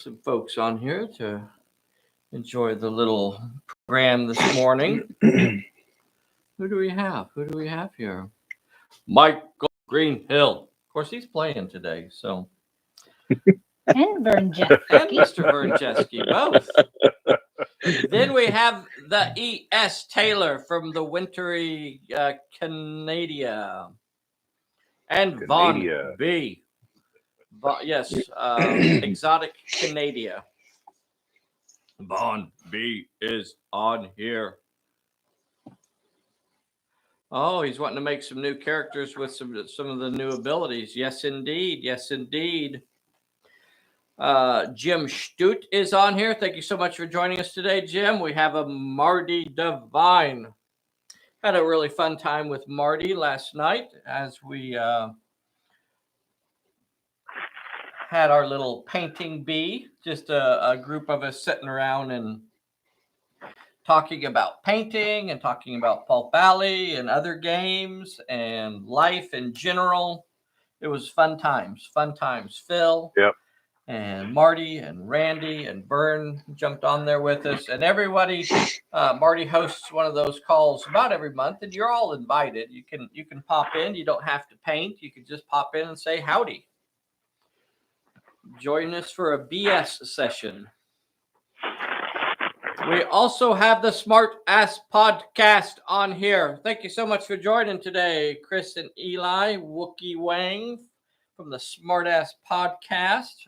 some folks on here to enjoy the little program this morning. Who do we have? Who do we have here? Michael Greenhill. Of course, he's playing today, so. And Vern Jeske. And Mr. Vern Jeske, both. Then we have the E.S. Taylor from the wintry Canada. And Von B. Yes, exotic Canada. Von B is on here. Oh, he's wanting to make some new characters with some of the new abilities. Yes, indeed. Yes, indeed. Jim Stute is on here. Thank you so much for joining us today, Jim. We have a Marty Devine. Had a really fun time with Marty last night as we had our little painting bee. Just a group of us sitting around and talking about painting and talking about Pulp Alley and other games and life in general. It was fun times. Phil. Yep. And Marty and Randy and Vern jumped on there with us. And everybody, Marty hosts one of those calls about every month, and you're all invited. You can pop in. You don't have to paint. You can just pop in and say howdy. Join us for a BS session. We also have the Smart Ass Podcast on here. Thank you so much for joining today, Chris and Eli, Wookie Wang from the Smart Ass Podcast.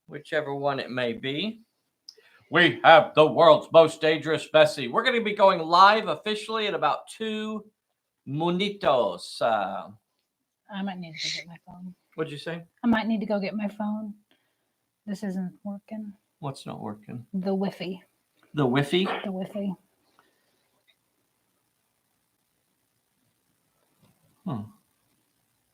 Whichever one it may be. We have the world's most dangerous Bessie. We're going to be going live officially in about 2 minutos. I might need to go get my phone. What'd you say? I might need to go get my phone. This isn't working. What's not working? The Wi-Fi. The Wi-Fi? The Wi-Fi. Huh.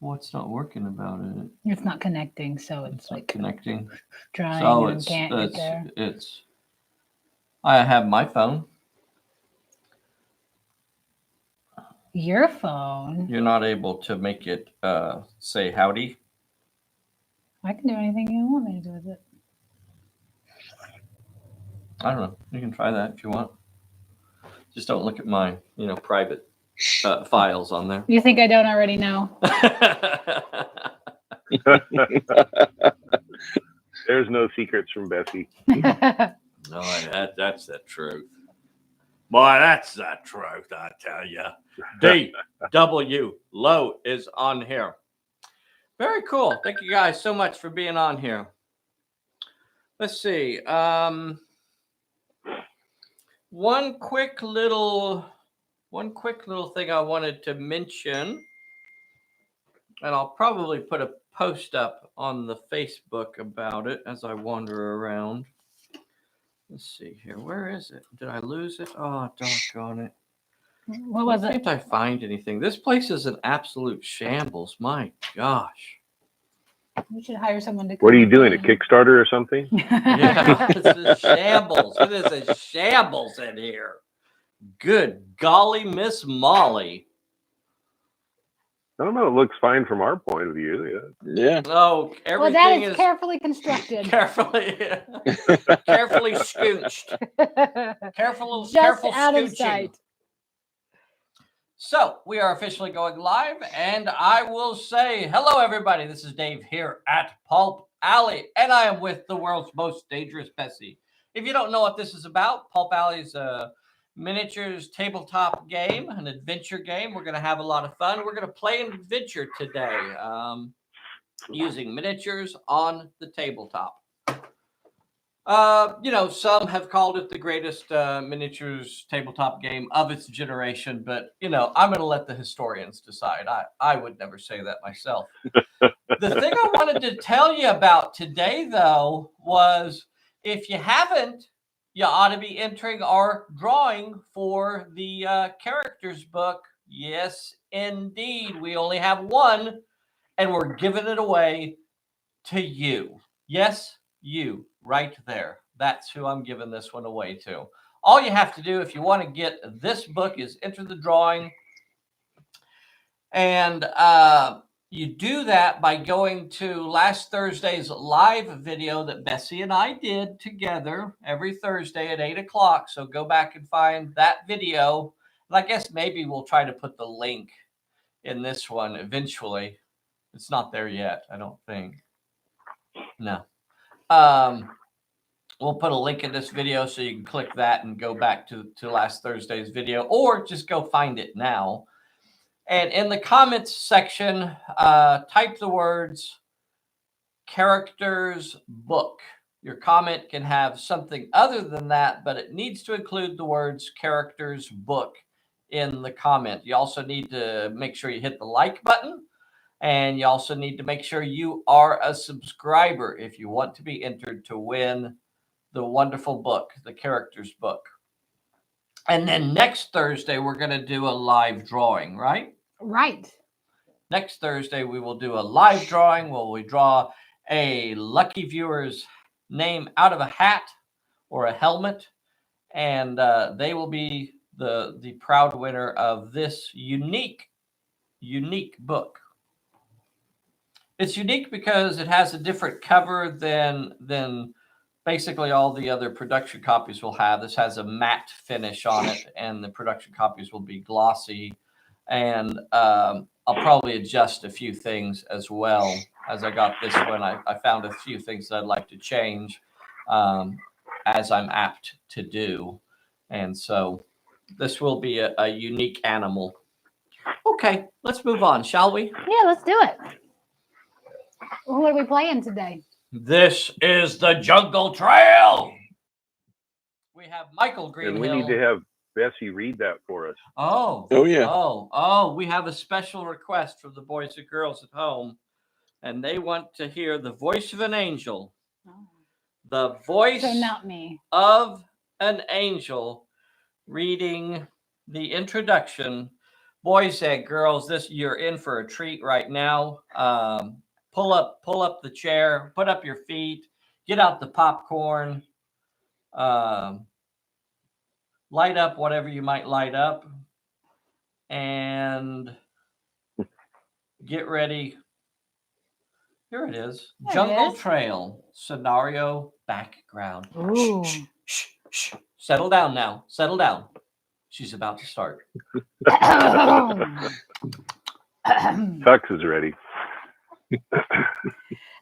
What's not working about it? It's not connecting, so it's like connecting. Trying so and can't get there. I have my phone. Your phone? You're not able to make it say howdy? I can do anything you want me to do with it. I don't know. You can try that if you want. Just don't look at my, private files on there. You think I don't already know? There's no secrets from Bessie. No, that's the truth. Boy, that's the truth, I tell you. D.W. Lowe is on here. Very cool. Thank you guys so much for being on here. Let's see. One quick little thing I wanted to mention, and I'll probably put a post up on the Facebook about it as I wander around. Let's see here. Where is it? Did I lose it? Oh, doggone it. What was it? Can't I find anything? This place is an absolute shambles. My gosh. We should hire someone to. What are you doing? A Kickstarter or something? Yeah, it's a shambles. It is a shambles in here. Good golly, Miss Molly. I don't know. It looks fine from our point of view. Yeah. Oh, everything well, that is carefully constructed. Carefully scoonched. Careful out of scooching. sight. So we are officially going live, and I will say hello, everybody. This is Dave here at Pulp Alley, and I am with the world's most dangerous Bessie. If you don't know what this is about, Pulp Alley is a miniatures tabletop game, an adventure game. We're going to have a lot of fun. We're going to play an adventure today using miniatures on the tabletop. Some have called it the greatest miniatures tabletop game of its generation, but, I'm going to let the historians decide. I would never say that myself. The thing I wanted to tell you about today, though, was if you haven't, you ought to be entering our drawing for the characters book. Yes, indeed. We only have one, and we're giving it away to you. Yes, you. Right there. That's who I'm giving this one away to. All you have to do if you want to get this book is enter the drawing. And You do that by going to last Thursday's live video that Bessie and I did together every Thursday at 8 o'clock. So go back and find that video. And I guess maybe we'll try to put the link in this one eventually. It's not there yet, I don't think. No. We'll put a link in this video so you can click that and go back to last Thursday's video, or just go find it now. And in the comments section, type the words characters book. Your comment can have something other than that, but it needs to include the words characters book in the comment. You also need to make sure you hit the like button, and you also need to make sure you are a subscriber if you want to be entered to win the wonderful book, the characters book. And then next Thursday, we're going to do a live drawing, right? Right. Next Thursday, we will do a live drawing where we draw a lucky viewer's name out of a hat or a helmet, and they will be the proud winner of this unique book. It's unique because it has a different cover than basically all the other production copies will have. This has a matte finish on it, and the production copies will be glossy. And I'll probably adjust a few things as well. As I got this one, I found a few things that I'd like to change, as I'm apt to do. And so this will be a unique animal. Okay, let's move on, shall we? Yeah, let's do it. Who are we playing today? This is the Jungle Trail. We have Michael Greenhill. And we need to have Bessie read that for us. Oh yeah. Oh, we have a special request from the boys and girls at home, and they want to hear the voice of an angel. Oh. The voice So not me. of an angel reading the introduction. Boys and girls, you're in for a treat right now. Pull up the chair, put up your feet, get out the popcorn, light up whatever you might light up, and get ready. Here it is. There it Jungle is. Trail scenario background. Ooh. Shh. Settle down now. Settle down. She's about to start. Tux is ready.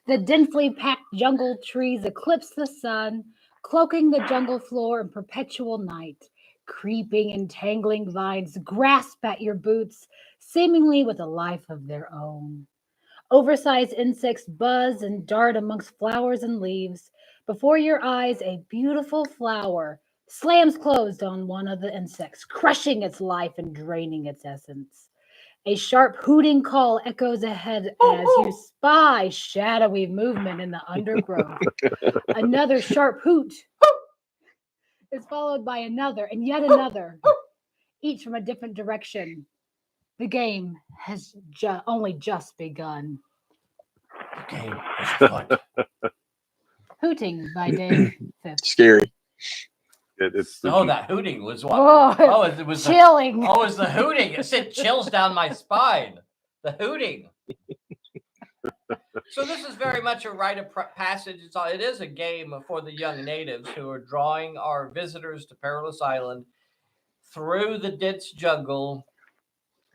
The densely packed jungle trees eclipse the sun, cloaking the jungle floor in perpetual night. Creeping and tangling vines grasp at your boots, seemingly with a life of their own. Oversized insects buzz and dart amongst flowers and leaves. Before your eyes, a beautiful flower slams closed on one of the insects, crushing its life and draining its essence. A sharp hooting call echoes ahead as you spy shadowy movement in the undergrowth. Another sharp hoot is followed by another and yet another, each from a different direction. The game has only just begun. The game is afoot. Hooting by Dave Fifth. Scary. It's Oh, that hooting was what? Oh, Oh, it was the, chilling. oh, it was the hooting. It sent chills down my spine. The hooting. So this is very much a rite of passage. It is a game for the young natives who are drawing our visitors to Perilous Island through the dense jungle,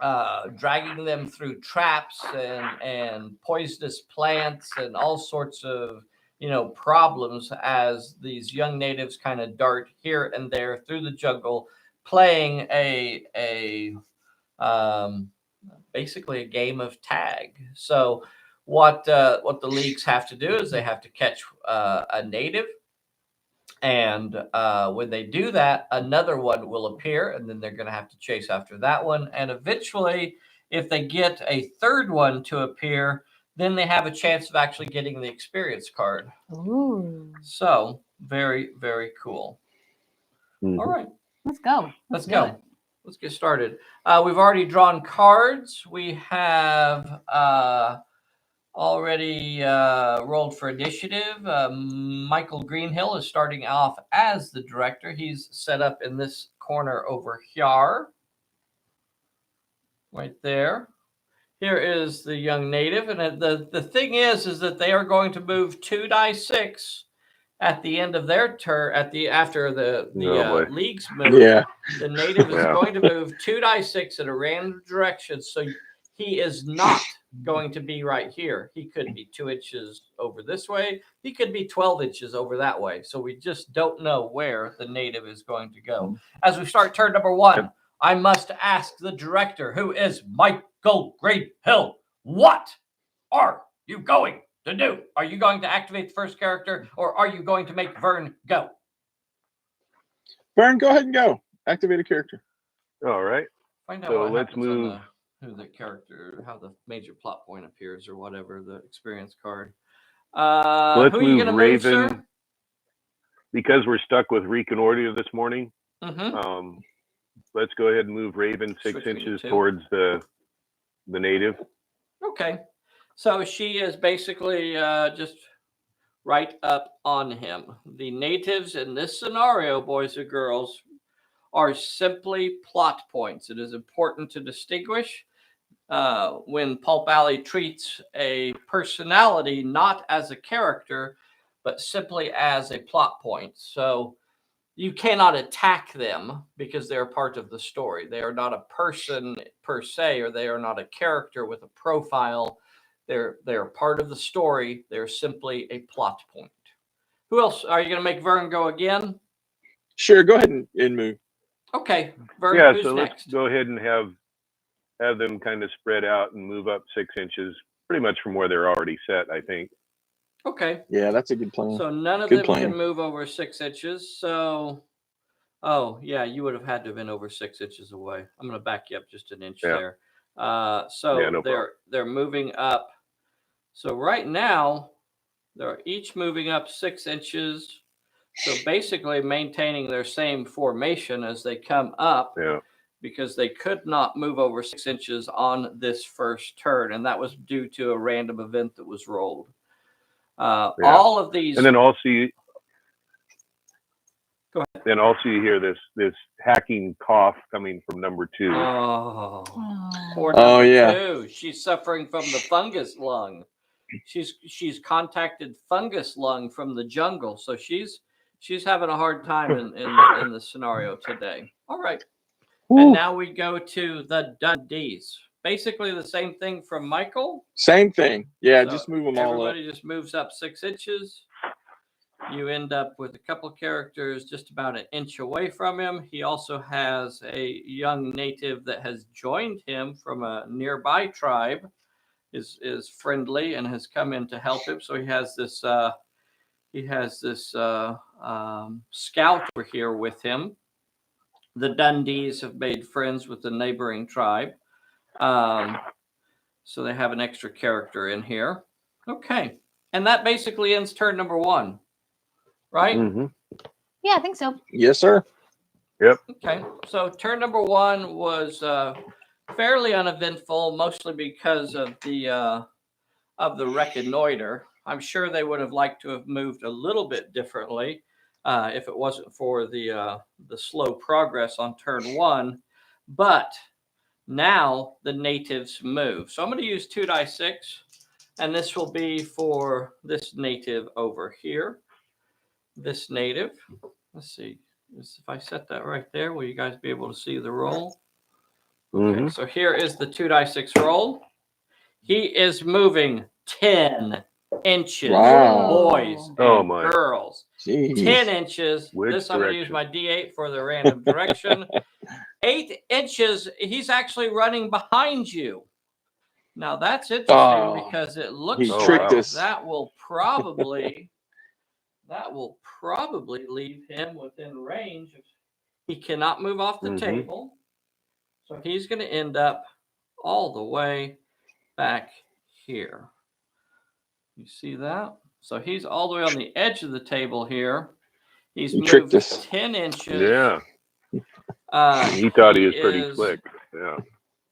dragging them through traps and poisonous plants and all sorts of problems as these young natives kind of dart here and there through the jungle, playing basically a game of tag. So what the leagues have to do is they have to catch a native, and when they do that, another one will appear, and then they're going to have to chase after that one, and eventually, if they get a third one to appear, then they have a chance of actually getting the experience card. Ooh. So very, very cool. Mhm. All right, Let's go. let's do go. it. Let's get started. We've already drawn cards. We have already rolled for initiative. Michael Greenhill is starting off as the director. He's set up in this corner over here. Right there. Here is the young native, and the thing is that they are going to move 2 die 6 at the end of their turn. After the league's move, the native is going to move 2 die 6 in a random direction. So he is not going to be right here. He could be 2 inches over this way. He could be 12 inches over that way. So we just don't know where the native is going to go. As we start turn number 1, I must ask the director, who is Michael Greenhill, what are you going to do? Are you going to activate the first character, or are you going to make Vern go? Vern, go ahead and go. Activate a character. All right. Find out So what let's happens on move. who the character, how the major plot point appears, or whatever, the experience card. Let's who are you move going to Raven. move, sir? Because we're stuck with Reconnoiter this morning, Mm-hmm. let's go ahead and move Raven 6 Switch me inches to. towards the native. Okay. So she is basically just right up on him. The natives in this scenario, boys and girls, are simply plot points. It is important to distinguish when Pulp Alley treats a personality not as a character, but simply as a plot point. So you cannot attack them because they're part of the story. They are not a person per se, or they are not a character with a profile. They're part of the story. They're simply a plot point. Who else? Are you going to make Vern go again? Sure, go ahead and move. Okay, Vern, Yeah, who's so next? let's go ahead and have them kind of spread out and move up 6 inches, pretty much from where they're already set, I think. Okay. Yeah, that's a good plan. So none of them can move over 6 inches. So, oh, yeah, you would have had to have been over 6 inches away. I'm going to back you up just an inch there. So they're moving up. So right now, they're each moving up 6 inches. So basically maintaining their same formation as they come up. Yeah. Because they could not move over 6 inches on this first turn. And that was due to a random event that was rolled. All of these. And then also you, go ahead. Then also you hear this hacking cough coming from number 2. Oh, poor number 2. She's suffering from the fungus lung. She's contacted fungus lung from the jungle, so she's having a hard time in the scenario today. All right. Ooh. And now we go to the Dundees. Basically the same thing from Michael. Same thing. Yeah, so just move them all up. Everybody just moves up 6 inches. You end up with a couple characters just about an inch away from him. He also has a young native that has joined him from a nearby tribe, is friendly and has come in to help him. So he has this scout over here with him. The Dundees have made friends with the neighboring tribe. So they have an extra character in here. Okay. And that basically ends turn number 1. Right? Mm-hmm. Yeah, I think so. Yes, sir. Yep. Okay. So turn number 1 was fairly uneventful, mostly because of the reconnoiter. I'm sure they would have liked to have moved a little bit differently if it wasn't for the slow progress on turn 1. But now the natives move. So I'm going to use 2 die 6, and this will be for this native over here. This native. Let's see. If I set that right there, will you guys be able to see the roll? Okay, so here is the 2 die 6 roll. He is moving 10 inches, boys and girls. Jeez. 10 inches. This I'm going to use my D8 for the random direction. 8 inches. He's actually running behind you. Now that's interesting because it looks like that will probably leave him within range. He cannot move off the table. So he's going to end up all the way back here. You see that? So he's all the way on the edge of the table here. He's moved 10 inches. Yeah. He thought he was pretty slick. Yeah.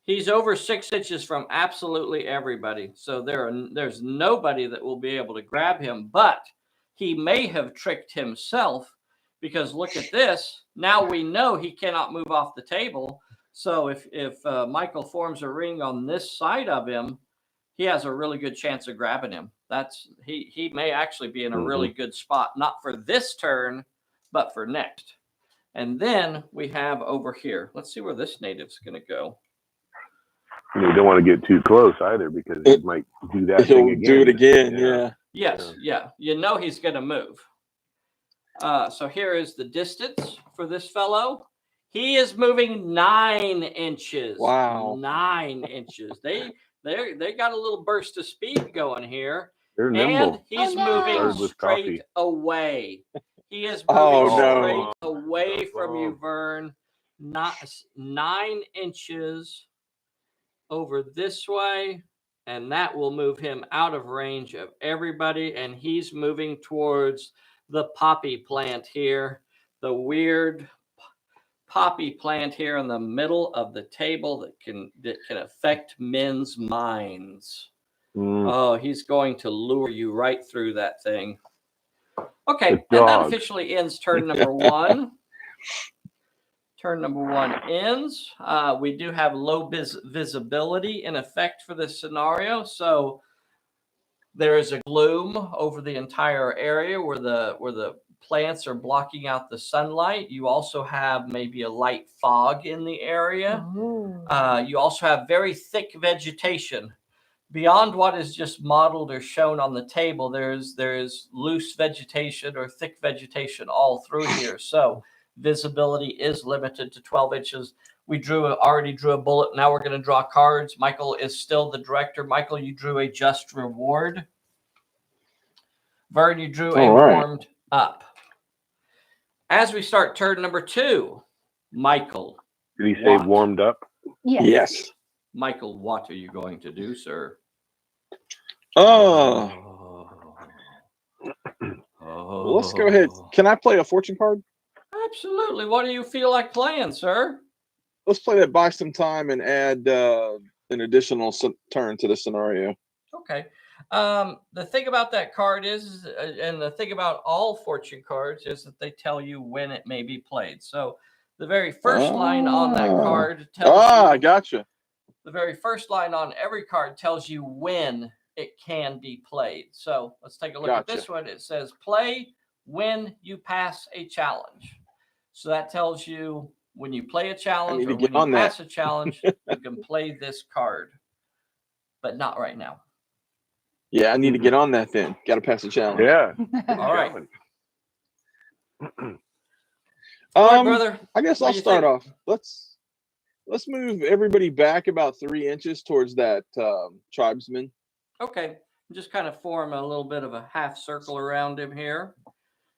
He's over 6 inches from absolutely everybody. So there's nobody that will be able to grab him, but he may have tricked himself because look at this. Now we know he cannot move off the table. So if Michael forms a ring on this side of him, he has a really good chance of grabbing him. He may actually be in a really good spot, not for this turn, but for next. And then we have over here. Let's see where this native's going to go. You don't want to get too close either, because it might do that thing again. Do it again, yeah. Yes, yeah. You know he's going to move. So here is the distance for this fellow. He is moving 9 inches. Wow. 9 inches. They got a little burst of speed going here. They're nimble. And he's moving straight away. He is moving straight away from you, Vern. Not 9 inches over this way, and that will move him out of range of everybody. And he's moving towards the poppy plant here, the weird poppy plant here in the middle of the table that can affect men's minds. Oh, he's going to lure you right through that thing. Okay, and that officially ends turn number 1. Turn number 1 ends. We do have low visibility in effect for this scenario, so there is a gloom over the entire area where the plants are blocking out the sunlight. You also have maybe a light fog in the area. You also have very thick vegetation. Beyond what is just modeled or shown on the table, there's loose vegetation or thick vegetation all through here. So visibility is limited to 12 inches. We already drew a bullet. Now we're going to draw cards. Michael is still the director. Michael, you drew a just reward. Vern, you drew a warmed up. As we start turn number 2, Michael. Did he say warmed up? Yes. Michael, what are you going to do, sir? Well, let's go ahead. Can I play a fortune card? Absolutely. What do you feel like playing, sir? Let's play that, buy some time, and add an additional turn to the scenario. Okay. The thing about that card is, and the thing about all fortune cards is that they tell you when it may be played. So the very first line on that card tells you. I gotcha. The very first line on every card tells you when it can be played. So let's take a look at this one. It says play when you pass a challenge. So that tells you when you play a challenge or when you pass a challenge, you can play this card, but not right now. Yeah, I need to get on that then. Got to pass the challenge. Yeah. All right. Brother, I guess I'll start off. Let's move everybody back about 3 inches towards that tribesman. Okay. Just kind of form a little bit of a half circle around him here.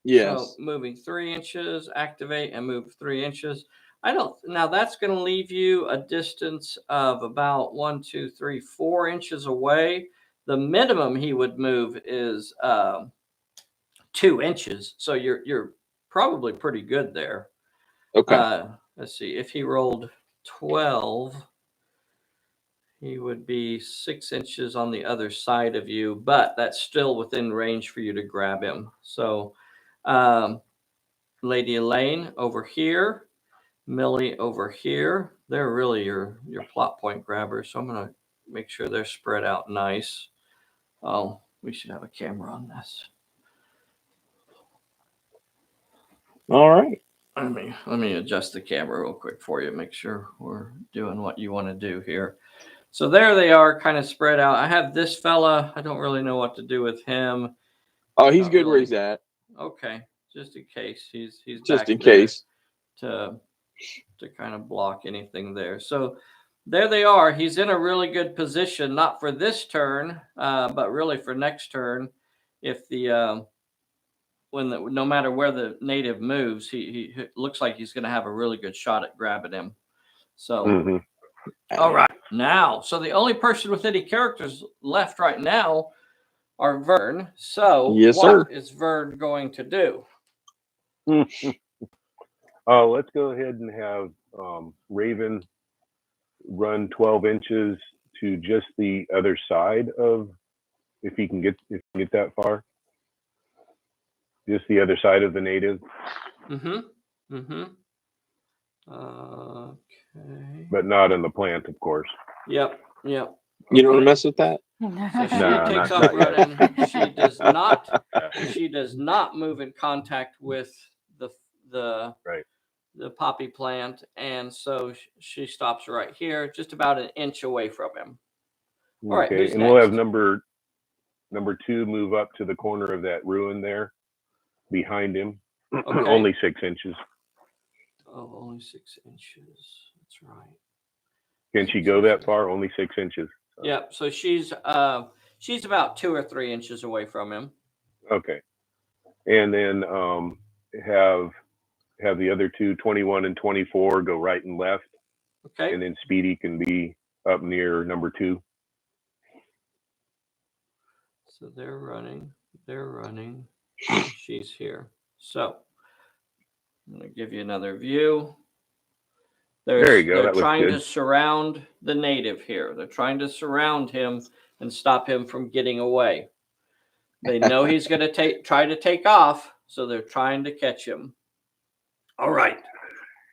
Yes. So moving 3 inches, activate and move 3 inches. Now that's going to leave you a distance of about 1, 2, 3, 4 inches away. The minimum he would move is 2 inches. So you're probably pretty good there. Okay. Let's see. If he rolled 12, he would be 6 inches on the other side of you, but that's still within range for you to grab him. So Lady Elaine over here, Millie over here. They're really your plot point grabbers. So I'm going to make sure they're spread out nice. Oh, we should have a camera on this. All right. Let me adjust the camera real quick for you. Make sure we're doing what you want to do here. So there they are, kind of spread out. I have this fella. I don't really know what to do with him. Oh, he's good where he's at. Okay, just in case he's just in case to kind of block anything there. So there they are. He's in a really good position, not for this turn, but really for next turn. If no matter where the native moves, he looks like he's going to have a really good shot at grabbing him. So, All right, now, so the only person with any characters left right now are Vern. So, yes, what is Vern going to do? Let's go ahead and have Raven run 12 inches to just the other side of, if he can get that far. Just the other side of the native. Okay. But not in the plant, of course. Yep. You don't want to mess with that? So she No, takes not off yet. running. She does not. Yeah. She does not move in contact with the Right. the poppy plant, and so she stops right here, just about an inch away from him. All right, Okay, who's and we'll have next? number 2 move up to the corner of that ruin there, behind him. Okay. Only 6 inches. Oh, only 6 inches. That's right. Can she go that far? Only 6 inches. So. Yep. So she's about 2 or 3 inches away from him. Okay. And then have the other two, 21 and 24, go right and left. Okay. And then Speedy can be up near number 2. So they're running. She's here. So I'm going to give you another view. There you go. They're That looks trying good. to surround the native here. They're trying to surround him and stop him from getting away. They know he's going to try to take off, so they're trying to catch him. All right.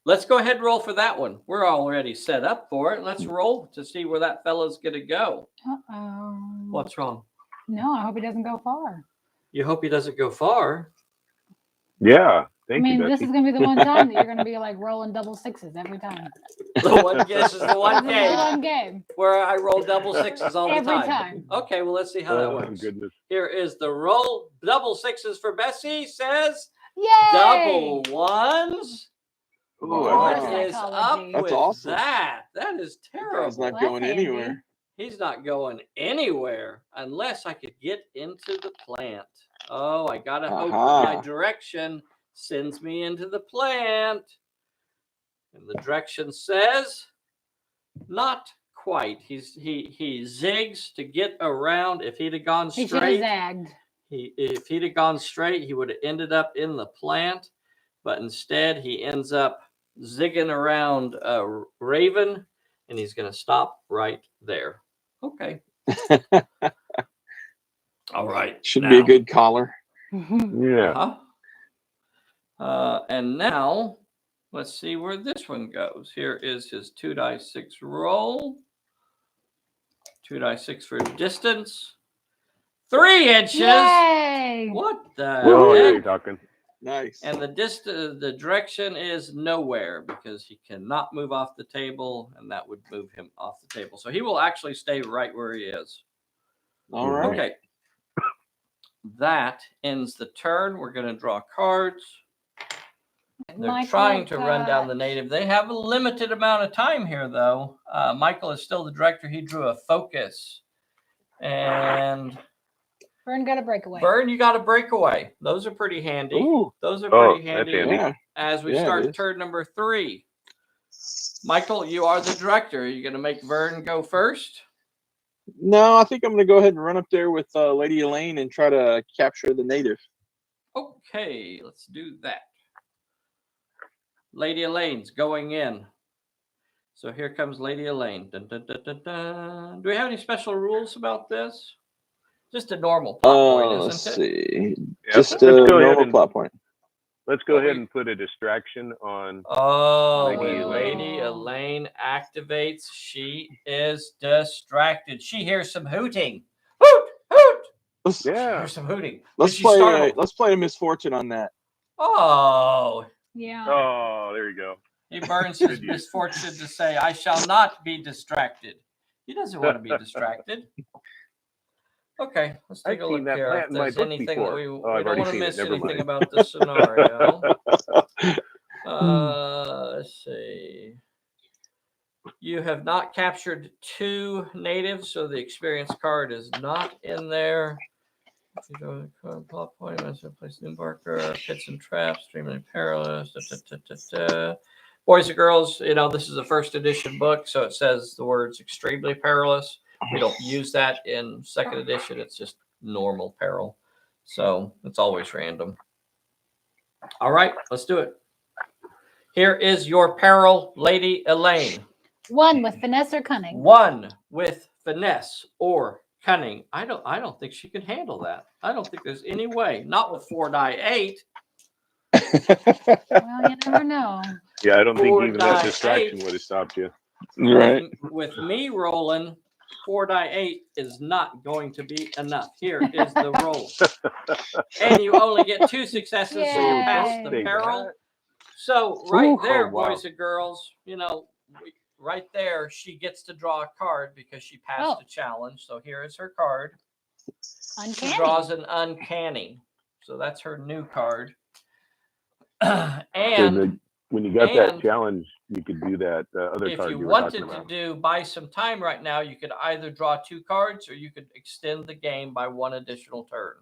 Let's go ahead and roll for that one. We're already set up for it. Let's roll to see where that fellow's going to go. Uh-oh. What's wrong? No, I hope he doesn't go far. You hope he doesn't go far. Yeah. Thank I mean, you, this Betsy. is going to be the one time that you're going to be like rolling double sixes every time. The one guess is the one This is the game one game. where I roll double sixes all the Every time. time. Okay, well, let's see how that Oh, works. goodness. Here is the roll. Double sixes for Bessie says Yay! double ones. Ooh, What wow. is up Psychology. That's with awesome. that? That is That guy's terrible. not Well, that's going handy. anywhere. He's not going anywhere unless I could get into the plant. Oh, I gotta hope Aha. my direction sends me into the plant. And the direction says not quite. He zigs to get around. If he'd have gone He should have straight, zagged. if he'd have gone straight, he would have ended up in the plant. But instead, he ends up zigging around a raven, and he's going to stop right there. Okay. All right. Should be a good collar. Yeah. And now, let's see where this one goes. Here is his 2-die-6 roll. 2-die-6 for distance. 3 inches. Yay! What the Oh, yeah, heck? you're talking. Nice. And the direction is nowhere because he cannot move off the table, and that would move him off the table. So he will actually stay right where he is. All right. Okay. That ends the turn. We're going to draw cards. They're Michael trying to run down got- the native. They have a limited amount of time here, though. Michael is still the director. He drew a focus. And Vern got a breakaway. Vern, you got a breakaway. Those are pretty handy. Ooh. Those are Oh, pretty that's handy. handy. Yeah. As we Yeah, it start is. turn number 3. Michael, you are the director. Are you going to make Vern go first? No, I think I'm going to go ahead and run up there with Lady Elaine and try to capture the native. Okay, let's do that. Lady Elaine's going in. So here comes Lady Elaine. Dun, dun, dun, dun, dun. Do we have any special rules about this? Just a normal plot point, Let's isn't it? see. Yeah, Just let's a go ahead normal and- plot point. Let's go But ahead we- and put a distraction on. Oh, Lady when Elaine. Lady Elaine activates, she is distracted. She hears some hooting. Hoot, hoot. Let's, She Yeah. hears some hooting. let's She play. startled. Let's play a misfortune on that. Oh, Yeah. Oh, there you go. he burns his Good use. misfortune to say, I shall not be distracted. He doesn't want to be distracted. Okay, let's take I've a seen look that here. plant If in my there's book anything before. that we Oh, I've don't already want to seen it. miss Never anything mind. about the scenario. Let's see. You have not captured 2 natives, so the experience card is not in there. If you go to the plot point, I should place new marker, pits and traps, extremely perilous. Boys and girls, this is a first edition book, so it says the words extremely perilous. We don't use that in second edition. It's just normal peril. So it's always random. All right, let's do it. Here is your peril, Lady Elaine. 1 with finesse or cunning. 1 with finesse or cunning. I don't think she can handle that. I don't think there's any way. Not with 4-die-8. Well, you never know. Yeah, I don't think 4 even that die distraction 8. would have stopped you. Right. With me rolling, 4 die 8 is not going to be enough. Here is the roll. And you only get 2 successes, so you pass the Yay. peril. So right there, wow. boys and girls, right there, she gets to draw a card because she passed a challenge. So here is her card. Uncanny. She draws an uncanny. So that's her new card. And when you got that challenge, you could do that other if card you you were wanted talking to about. buy some time right now, you could either draw 2 cards or you could extend the game by 1 additional turn.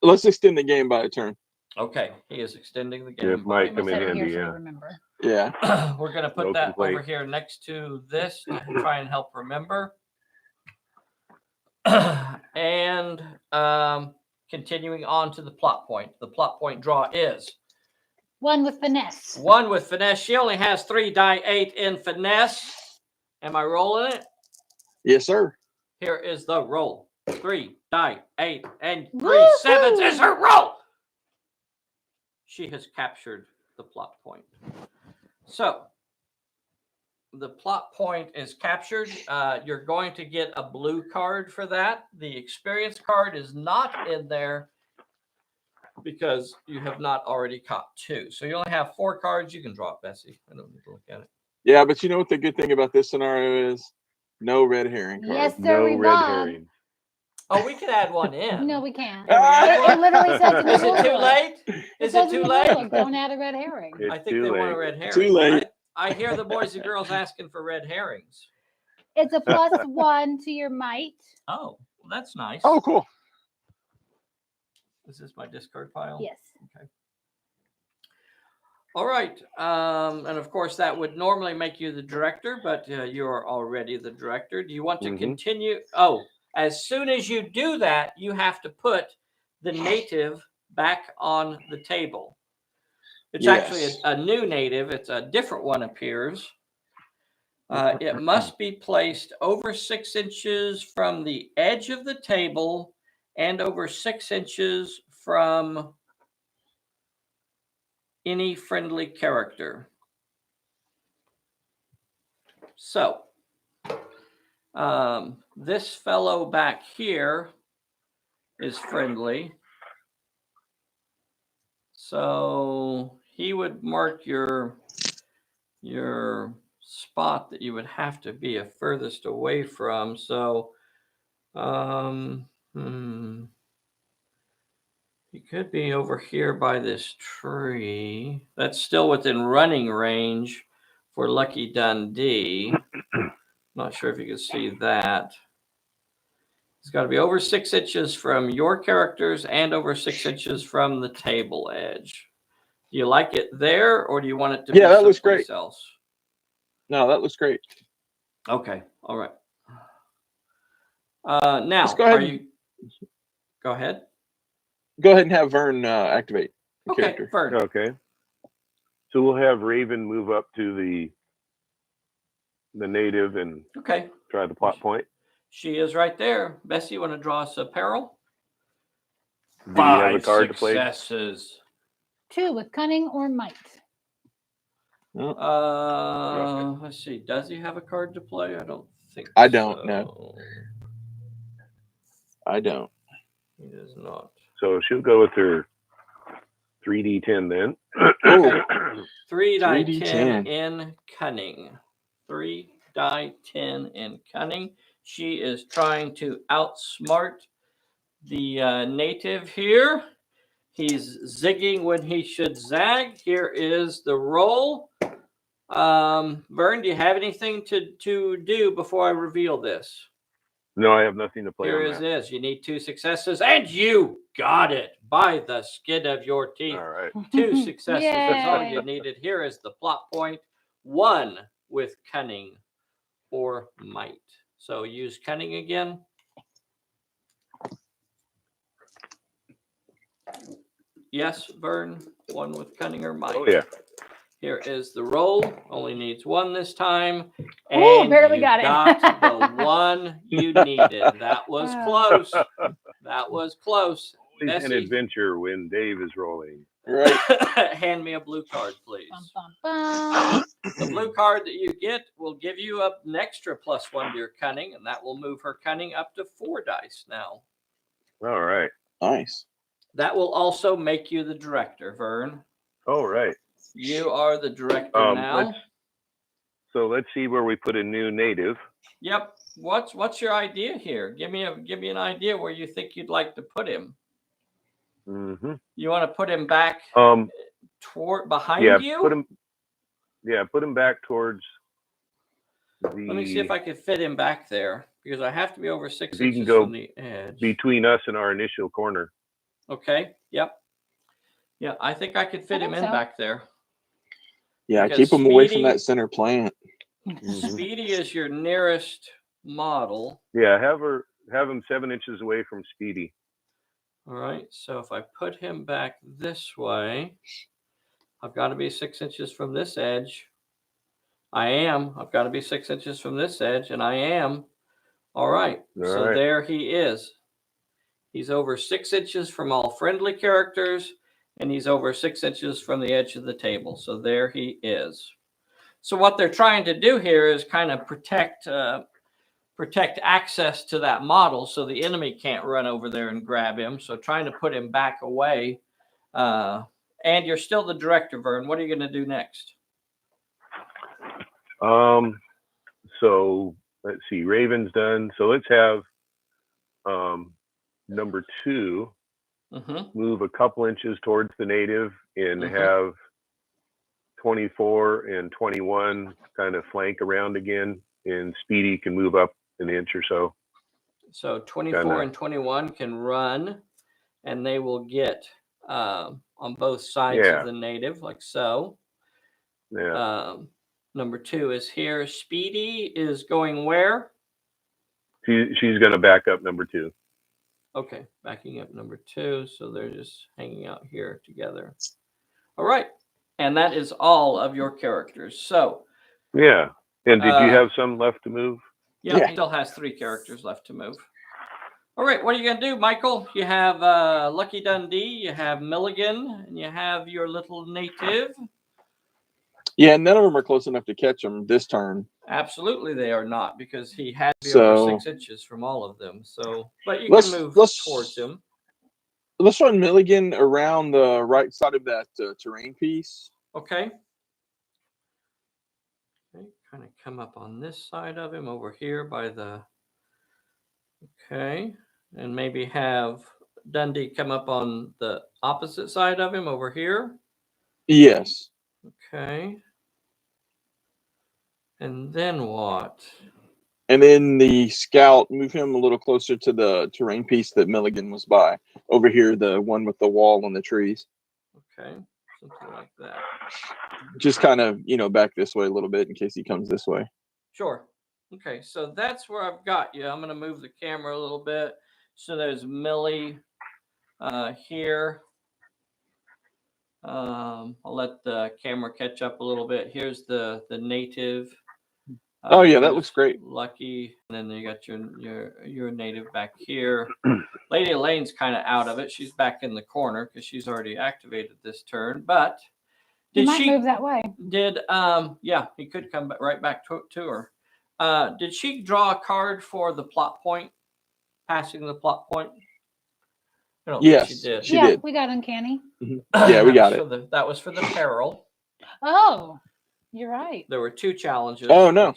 Let's extend the game by a turn. Okay, he is extending the game. It might come in Set it handy, here so we yeah. remember. Yeah. We're going to put No that complaint. over here next to this to try and help remember. And continuing on to the plot point. The plot point draw is 1 with finesse. 1 with finesse. She only has 3 die 8 in finesse. Am I rolling it? Yes, sir. Here is the roll. 3 die 8 and 3 Woo-hoo! 7s is her roll. She has captured the plot point. So the plot point is captured. You're going to get a blue card for that. The experience card is not in there because you have not already caught 2. So you only have 4 cards. You can draw it, Bessie. I don't need to look at it. Yeah, but you know what the good thing about this scenario is? No red herring card. Yes, sir. No red herring. Oh, we could add one in. No, we can't. It literally says in the Is it too rule. late? Is it too late? Don't add a red herring. I think they want a red herring. Too late. I hear the boys and girls asking for red herrings. It's a +1 to your might. Oh, well, that's nice. Oh, cool. Is this my discard pile? Yes. Okay. All right. And of course, that would normally make you the director, but you are already the director. Do you want to continue? Oh, as soon as you do that, you have to put the native back on the table. It's actually a new native. It's a different one appears. It must be placed over 6 inches from the edge of the table and over 6 inches from any friendly character. So, this fellow back here is friendly. So he would mark your spot that you would have to be furthest away from. So, he could be over here by this tree. That's still within running range for Lucky Dundee. Not sure if you can see that. It's got to be over 6 inches from your characters and over 6 inches from the table edge. Do you like it there, or do you want it to be that looks great. else? No, that looks great. Okay. All right. Now, go ahead. are you? Go ahead. Go ahead and have Vern activate the Okay, character. Vern. Okay. So we'll have Raven move up to the native and try the plot point. She is right there. Bessie, you want to draw us a Peril? Do you have a card to play? Successes. 2 with cunning or might. Let's see. Does he have a card to play? I don't think. I don't know. I don't. He does not. So she'll go with her 3d10 then. Okay. 3 die 3d10. 10 in cunning. 3 die 10 in cunning. She is trying to outsmart the native here. He's zigging when he should zag. Here is the roll. Vern, do you have anything to do before I reveal this? No, I have nothing to play Here on it that. is. You need 2 successes, and you got it by the skin of your teeth. All right. 2 successes is all Yay. you needed. Here is the plot point. 1 with cunning or might. So use cunning again. Yes, Vern. 1 with cunning or might. Oh, yeah. Here is the roll. Only needs 1 this time. And Ooh, barely you got it. got the 1 you needed. That was close. That was close. Always an Bessie, adventure when Dave is rolling. Right. hand me a blue card, please. please. Bum, bum. The blue card that you get will give you an extra +1 to your cunning, and that will move her cunning up to 4 dice now. All right. Nice. That will also make you the director, Vern. All right. You are the director now. Let's see where we put a new native. Yep. What's your idea here? Give me an idea where you think you'd like to put him. Mm-hmm. You want to put him back toward behind you? Put him back towards the. Let me see if I can fit him back there, because I have to be over 6 He can inches go from the edge. between us and our initial corner. Okay. Yep. Yeah, I think I could fit him in back there. Yeah, Because keep him away from that center plant. Speedy is your nearest model. Yeah, have him 7 inches away from Speedy. All right. So if I put him back this way, I've got to be 6 inches from this edge. I've got to be 6 inches from this edge, and I am. All right. So there he is. He's over 6 inches from all friendly characters, and he's over 6 inches from the edge of the table. So there he is. So what they're trying to do here is kind of protect access to that model so the enemy can't run over there and grab him. So trying to put him back away. And you're still the director, Vern. What are you going to do next? So let's see. Raven's done. So let's have number 2 move a couple inches towards the native and have 24 and 21 kind of flank around again, and Speedy can move up an inch or so. So 24 and 21 can run, and they will get on both sides of the native, like so. Yeah. Number 2 is here. Speedy is going where? She's going to back up number 2. Okay, backing up number 2. So they're just hanging out here together. All right. And that is all of your characters. So. Yeah. And did you have some left to move? Yeah, he still has 3 characters left to move. All right, what are you going to do, Michael? You have Lucky Dundee, you have Milligan, and you have your little native. Yeah, none of them are close enough to catch him this turn. Absolutely, they are not, because he had to be over 6 inches from all of them. So, but you can move towards him. Let's run Milligan around the right side of that terrain piece. Okay. Okay, kind of come up on this side of him over here by the. Okay, and maybe have Dundee come up on the opposite side of him over here. Yes. Okay. And then what? And then the scout, move him a little closer to the terrain piece that Milligan was by. Over here, the one with the wall and the trees. Okay, something like that. Just kind of, back this way a little bit in case he comes this way. Sure. Okay, so that's where I've got you. I'm going to move the camera a little bit. So there's Millie here. I'll let the camera catch up a little bit. Here's the native. Oh yeah, that looks great. Lucky, and then you got your native back here. Lady Elaine's kind of out of it. She's back in the corner because she's already activated this turn. But did she move that way? Yeah, he could come right back to her. Did she draw a card for the plot point? Passing the plot point? I don't think she did. She did. We got uncanny. Yeah, we got it. That was for the Peril. Oh, you're right. There were 2 challenges. Oh no.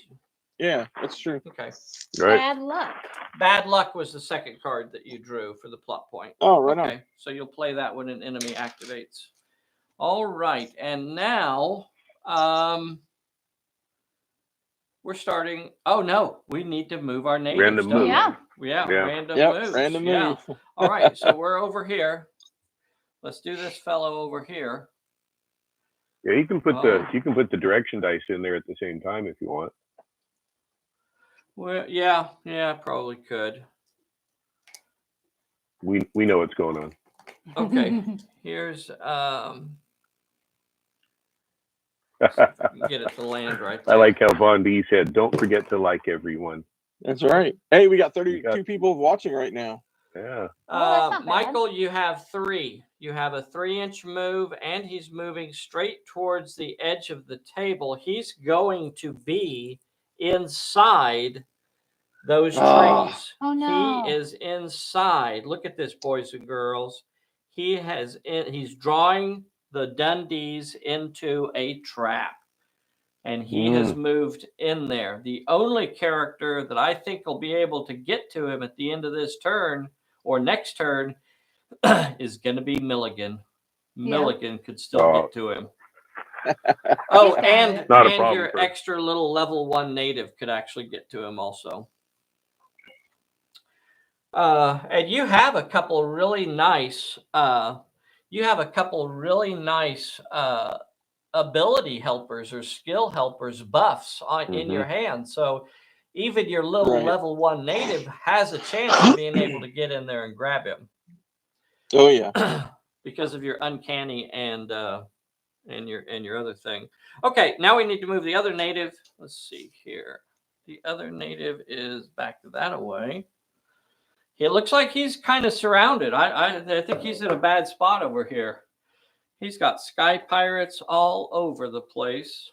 Yeah, that's true. Okay. Right. Bad luck. Bad luck was the second card that you drew for the plot point. Oh, right on. So you'll play that when an enemy activates. All right, and now we're starting. Oh no, we need to move our natives. Random move. Yeah. Random moves. Random move. All right, so we're over here. Let's do this fellow over here. Yeah, you can put the direction dice in there at the same time if you want. Well, yeah, probably could. We know what's going on. Okay, here's get it to land right there. I like how Von D said, "Don't forget to like everyone." That's right. Hey, we got 32 people watching right now. Yeah. Well, that's not bad. Michael, you have 3. You have a 3-inch move, and he's moving straight towards the edge of the table. He's going to be inside those trees. Oh no. He is inside. Look at this, boys and girls. He's drawing the Dundees into a trap. And he has moved in there. The only character that I think will be able to get to him at the end of this turn or next turn is going to be Milligan. Milligan could still get to him. Oh, and your extra little level 1 native could actually get to him also. And you have a couple really nice. Ability helpers or skill helpers buffs in your hand. So even your little level 1 native has a chance of being able to get in there and grab him. Oh yeah. Because of your uncanny and your other thing. Okay, now we need to move the other native. Let's see here. The other native is back to that away. It looks like he's kind of surrounded. I think he's in a bad spot over here. He's got sky pirates all over the place.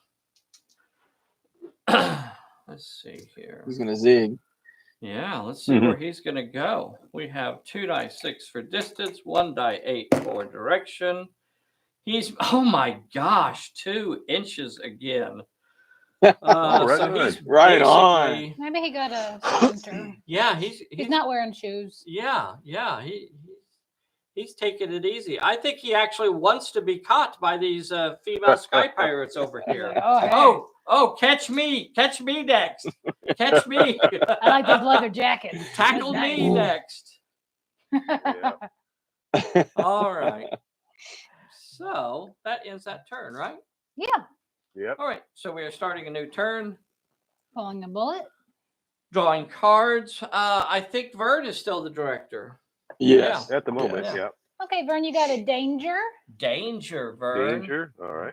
Let's see here. He's going to zig. Yeah, let's see where he's going to go. We have 2 die 6 for distance, 1 die 8 for direction. He's, oh my gosh, 2 inches again. So he's right on. Maybe he got a splinter. Yeah, he's not wearing shoes. Yeah, he's taking it easy. I think he actually wants to be caught by these female sky pirates over here. Oh, catch me next. Catch me. I like those leather jackets. Tackle me next. All right. So that ends that turn, right? Yeah. Yep. All right. So we are starting a new turn. Pulling a bullet. Drawing cards. I think Vern is still the director. Yes. At the moment, yeah. Okay, Vern, you got a danger. Danger, Vern. Danger. All right.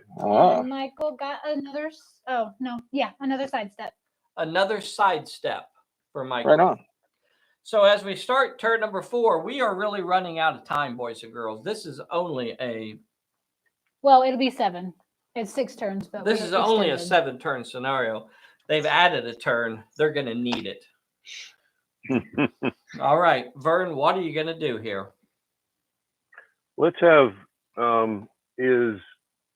And Michael got another. Oh no, yeah, another sidestep. Another sidestep for Michael. Right on. So as we start turn number 4, we are really running out of time, boys and girls. This is only a. Well, it'll be 7. It's 6 turns, but this is only a 7-turn scenario. They've added a turn. They're going to need it. All right, Vern, what are you going to do here? Let's have, is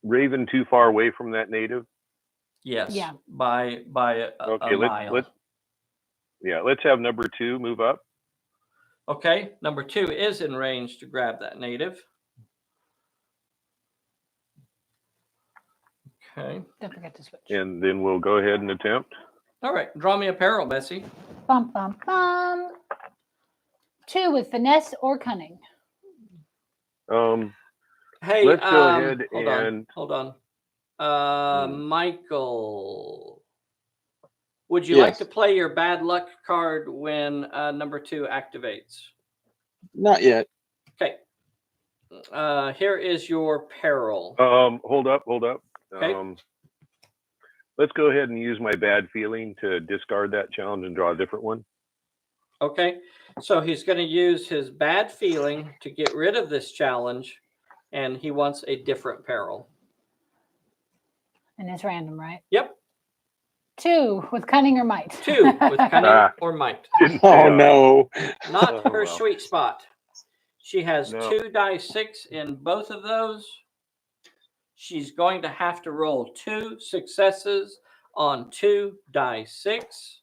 Raven too far away from that native? Yes. Yeah. By a mile. Let's have number 2 move up. Okay, number 2 is in range to grab that native. Okay. Don't forget to switch. And then we'll go ahead and attempt. All right, draw me a peril, Bessie. Bum, bum, bum. 2 with finesse or cunning. Hey, let's go ahead hold on. Michael, would you like to play your bad luck card when number 2 activates? Not yet. Okay. Here is your peril. Hold up. Okay. Let's go ahead and use my bad feeling to discard that challenge and draw a different one. Okay, so he's going to use his bad feeling to get rid of this challenge, and he wants a different peril. And it's random, right? Yep. 2 with cunning or might. 2 with cunning or might. Oh no! Not her sweet spot. She has 2 die 6 in both of those. She's going to have to roll 2 successes on 2 die 6.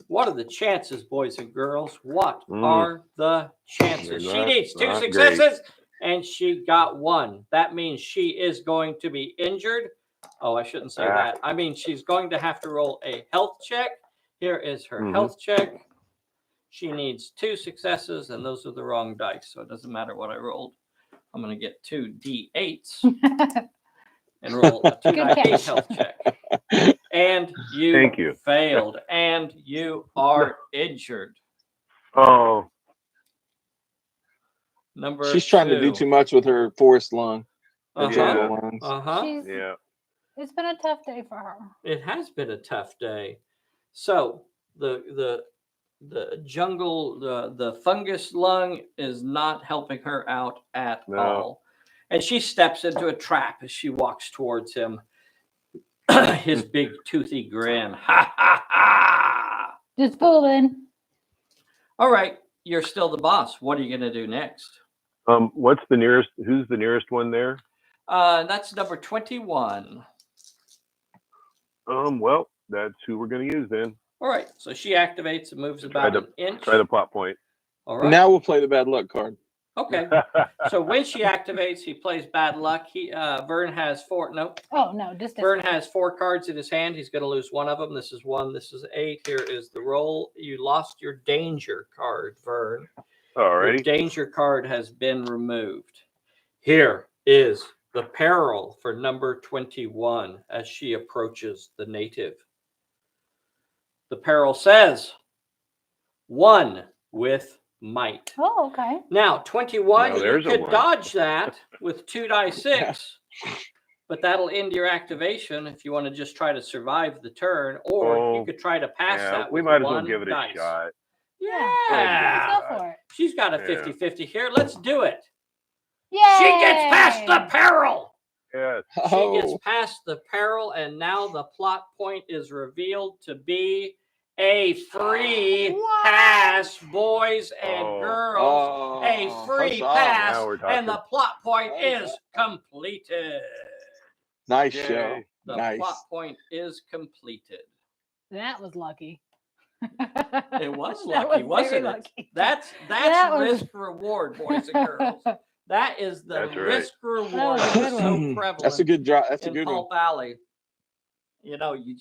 What are the chances, boys and girls? What are the chances? She needs 2 successes, and she got 1. That means she is going to be injured. Oh, I shouldn't say that. I mean, she's going to have to roll a health check. Here is her health check. She needs 2 successes, and those are the wrong dice, so it doesn't matter what I rolled. I'm going to get 2 D8s and roll a 2 die 8 health check. And you failed, and you are injured. Oh. She's trying to do too much with her forest lung. Yeah. It's been a tough day for her. It has been a tough day. So the The jungle, the fungus lung is not helping her out at all. And she steps into a trap as she walks towards him. His big toothy grin. Ha ha ha! Just fooling. All right, you're still the boss. What are you going to do next? What's the nearest? Who's the nearest one there? That's number 21. Well, that's who we're going to use then. All right, so she activates and moves about an inch. Try the plot point. All right. Now we'll play the bad luck card. Okay. So when she activates, he plays bad luck. Vern has 4. Nope. Oh no, just Vern has 4 cards in his hand. He's going to lose one of them. This is 1. This is 8. Here is the roll. You lost your danger card, Vern. All right. Your danger card has been removed. Here is the peril for number 21 as she approaches the native. The peril says, 1 with might. Oh, okay. Now, 21, Now, you could dodge that with 2 die 6, but that'll end your activation if you want to just try to survive the turn, or you could try to pass that with we might as well 1 give it dice. a shot. Yeah. Go for it. She's got a 50-50 here. Let's do it. Yay! She gets past the peril. Yes. She gets past the peril, and now the plot point is revealed to be a free pass, boys and girls. A free pass, and the plot point is completed. Nice show. The Nice. plot point is completed. That was lucky. It was That lucky, was very wasn't it? lucky. That's That was- risk reward, boys and girls. That is the That's right. risk reward. That was a good so one. prevalent. That's a good drop. That's a in good one. Pulp Valley. You know, you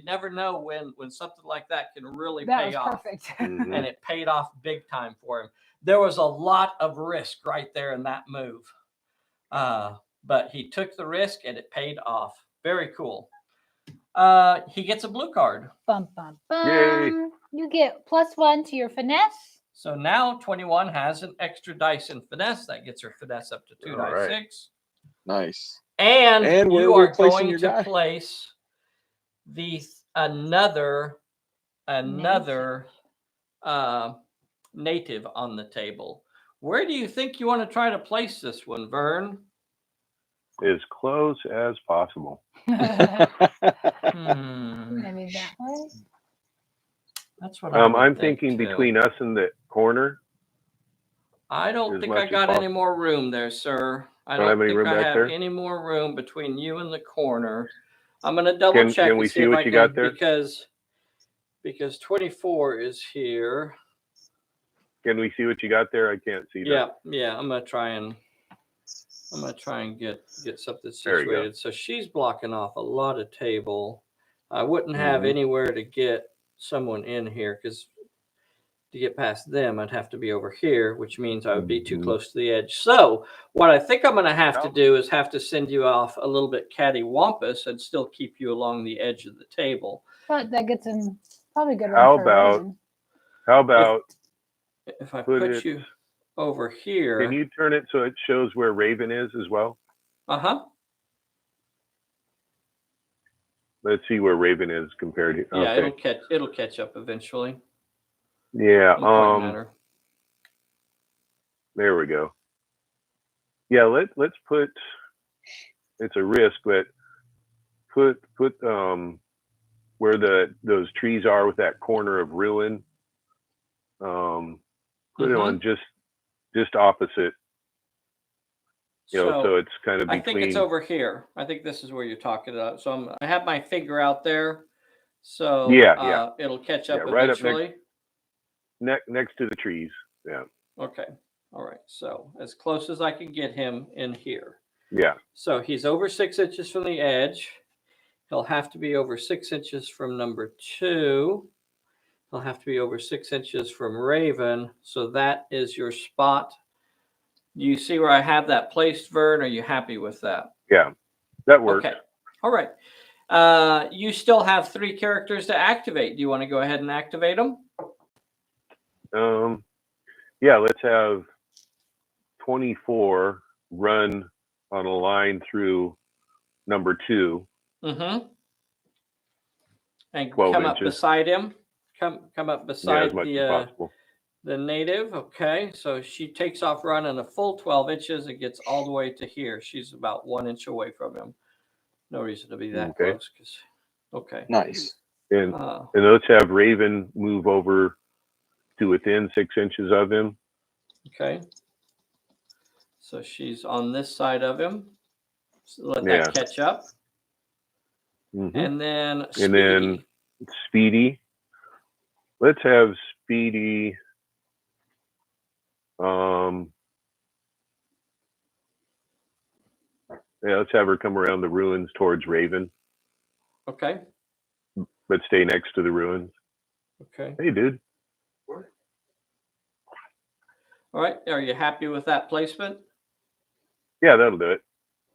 never know when something like that can really That pay was off. perfect. Mhm. And it paid off big time for him. There was a lot of risk right there in that move. But he took the risk and it paid off. Very cool. He gets a blue card. Bum, bum, bum. Yay. You get +1 to your finesse. So now 21 has an extra dice in finesse. That gets her finesse up to 2 All die right. 6. Nice. And where you are we are placing going your to guy? place the another native on the table. Where do you think you want to try to place this one, Vern? As close as possible. Maybe Hmm. that way. That's what I would I'm think, thinking too. between us and the corner. I don't as think much I as got any possible. more room there, sir. I Don't have don't any think room I back have there? any more room between you and the corner. I'm going to double check can we and see see if what I you can, got there? because 24 is here. Can we see what you got there? I can't see that. Yeah. I'm gonna try and get something There you go. situated. So she's blocking off a lot of table. I wouldn't have Mhm. anywhere to get someone in here because to get past them, I'd have to be over here, which means I would be too Mhm. close to the edge. So what I think I'm going to have to do is have to send you off a little bit cattywampus and still keep you along the edge of the table. But that gets him probably good. How run for a about- reason. How about If I Put put it- you over here. can you turn it so it shows where Raven is as well? Uh-huh. Let's see where Raven is compared to. Yeah, Okay. it'll catch up eventually. Yeah. Doesn't quite matter. There we go. Yeah. Let's put. It's a risk, but put where those trees are with that corner of ruin. Put it on just opposite. You know, so it's kind of I between. think it's over here. I think this is where you're talking about. So I have my finger out there. So Yeah. it'll catch up Yeah, right up eventually. next to the trees. Yeah. Okay. All right. So as close as I can get him in here. Yeah. So he's over 6 inches from the edge. He'll have to be over 6 inches from number 2. He'll have to be over 6 inches from Raven. So that is your spot. You see where I have that placed, Vern? Are you happy with that? Yeah. That works. Okay. All right. You still have 3 characters to activate. Do you want to go ahead and activate them? Yeah, let's have 24 run on a line through number 2. Mm-hmm. And 12 come up inches. beside him. come up Yeah, beside as much as possible. the native. Okay, so she takes off running a full 12 inches and gets all the way to here. She's about 1 inch away from him. No reason to be that Okay. close. Okay. Nice. And let's have Raven move over to within 6 inches of him. Okay. So she's on this side of him. So let Yeah. that catch up. Mm-hmm. And then And then Speedy. Let's have Speedy. Yeah, let's have her come around the ruins towards Raven, Okay. but stay next to the ruins. Okay. Hey, dude. All right. Are you happy with that placement? Yeah, that'll do it.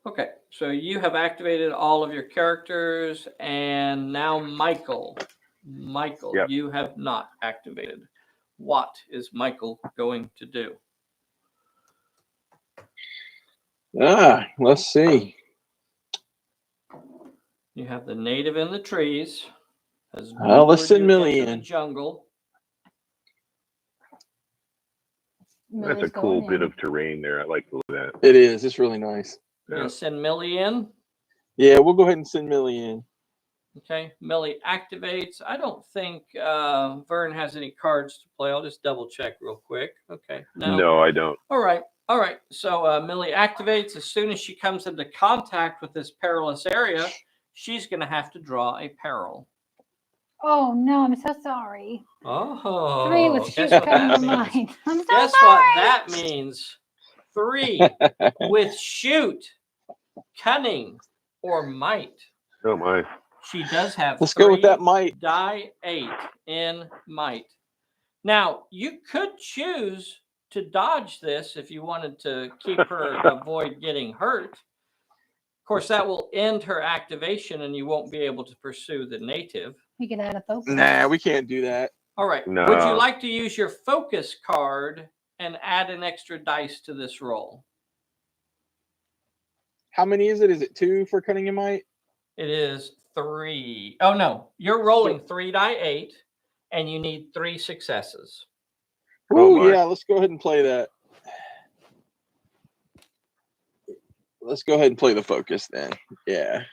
Okay. So you have activated all of your characters, and now Michael. Michael, Yep. you have not activated. What is Michael going to do? Let's see. You have the native in the trees. Has Let's send lured you Millie into the in. jungle. That's a cool bit of terrain there. I like the look of that. It is. It's really nice. You're going to send Millie in. Yeah, we'll go ahead and send Millie in. Okay, Millie activates. I don't think Vern has any cards to play. I'll just double check real quick. Okay, No, I don't. All right. So Millie activates. As soon as she comes into contact with this perilous area, she's going to have to draw a peril. Oh no, I'm so sorry. Oh, 3 with shoot guess what cutting that the means? mind. I'm so Guess sorry. what that means? 3 with shoot, cunning, or might. Oh my. She does have Let's go with that might. Die 8 in might. Now, you could choose to dodge this if you wanted to keep her avoid getting hurt. Of course, that will end her activation and you won't be able to pursue the native. We could add a focus. Nah, we can't do that. All right. No. Would you like to use your focus card and add an extra dice to this roll? How many is it? Is it 2 for cunning and might? It is 3. Oh, no. You're rolling 3 die 8, and you need 3 successes. Oh, yeah. Let's go ahead and play that. Let's go ahead and play the focus then. Yeah.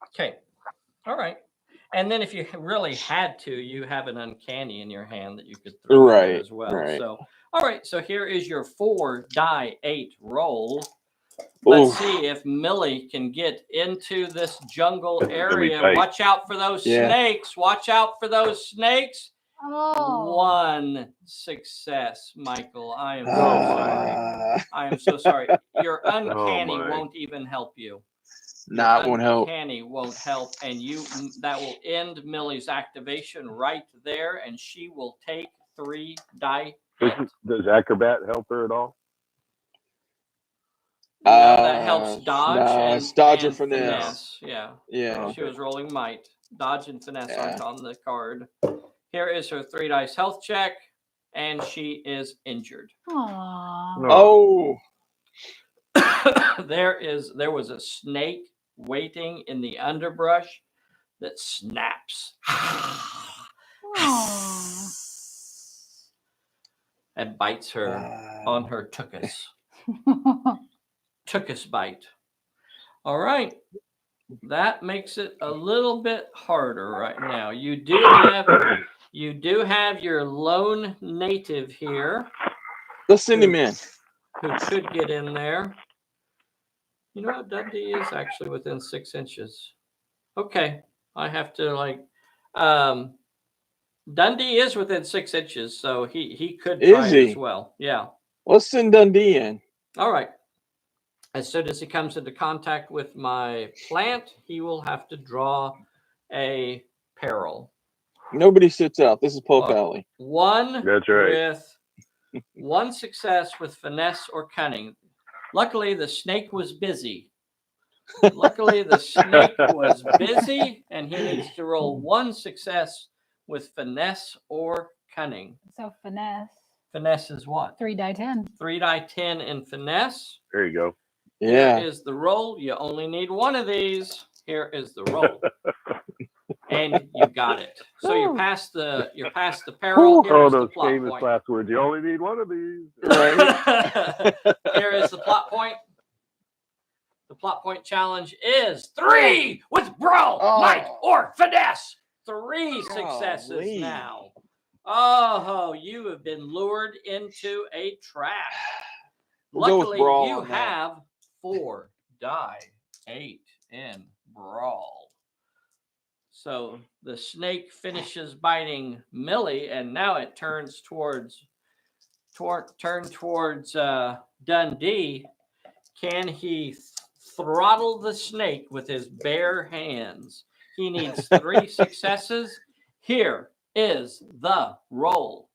Okay. All right. And then if you really had to, you have an uncanny in your hand that you could throw in there as well. Right. So, all right. So here is your 4 die 8 roll. Let's see if Millie can get into this jungle area. Watch out for those snakes. Watch out for those snakes. Oh. 1 success, Michael. I am so sorry. I am so sorry. Your uncanny won't even help you. Nah, it won't help. Uncanny won't help, and that will end Millie's activation right there, and she will take 3 die. Does Acrobat help her at all? No, that helps dodge and dodge or finesse. Yeah. Yeah. She was rolling might. Dodge and finesse aren't on the card. Here is her 3 dice health check, and she is injured. Aww. No. Oh. There was a snake waiting in the underbrush that snaps and bites her on her tuchus. Tuchus bite. All right. That makes it a little bit harder right now. You do have your lone native here. Let's send him in. Who could get in there. You know what? Dundee is actually within 6 inches. Okay. I have to Dundee is within 6 inches, so he could try it as well. Yeah. Let's send Dundee in. All right. As soon as he comes into contact with my plant, he will have to draw a peril. Nobody sits out. This is Pulp Alley. That's right. With 1 success with finesse or cunning. Luckily, the snake was busy. And he needs to roll 1 success with finesse or cunning. So finesse. Finesse is what? 3 die 10. 3 die 10 in finesse. There you go. Yeah. Here is the roll. You only need 1 of these. Here is the roll. And you got it. So you're past the peril. Here Oh, is the those plot famous point. last words. You only need one of these. Right. Here is the plot point. The plot point challenge is 3 with brawl, might, or finesse. 3 successes Golly. now. Oh, you have been lured into a trap. We'll go with Luckily, brawl you on that. have 4 die, 8 in brawl. So the snake finishes biting Millie, and now it turns towards Dundee. Can he throttle the snake with his bare hands? He needs 3 successes. Here is the roll.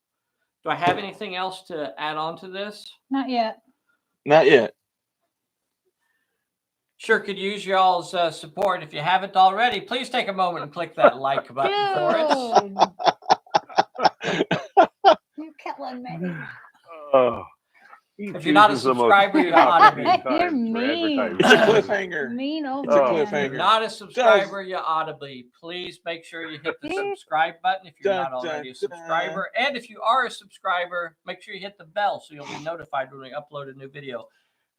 Do I have anything else to add on to this? Not yet. Not yet. Sure could use y'all's support. If you haven't already, please take a moment and click that like button for us. You're killing me. Oh, If you're not a subscriber, you ought to be. You're mean. It's a cliffhanger. Mean old It's a man. If you're cliffhanger. not a subscriber, you ought to be. Please make sure you hit the subscribe button if you're not already a subscriber. And if you are a subscriber, make sure you hit the bell so you'll be notified when we upload a new video.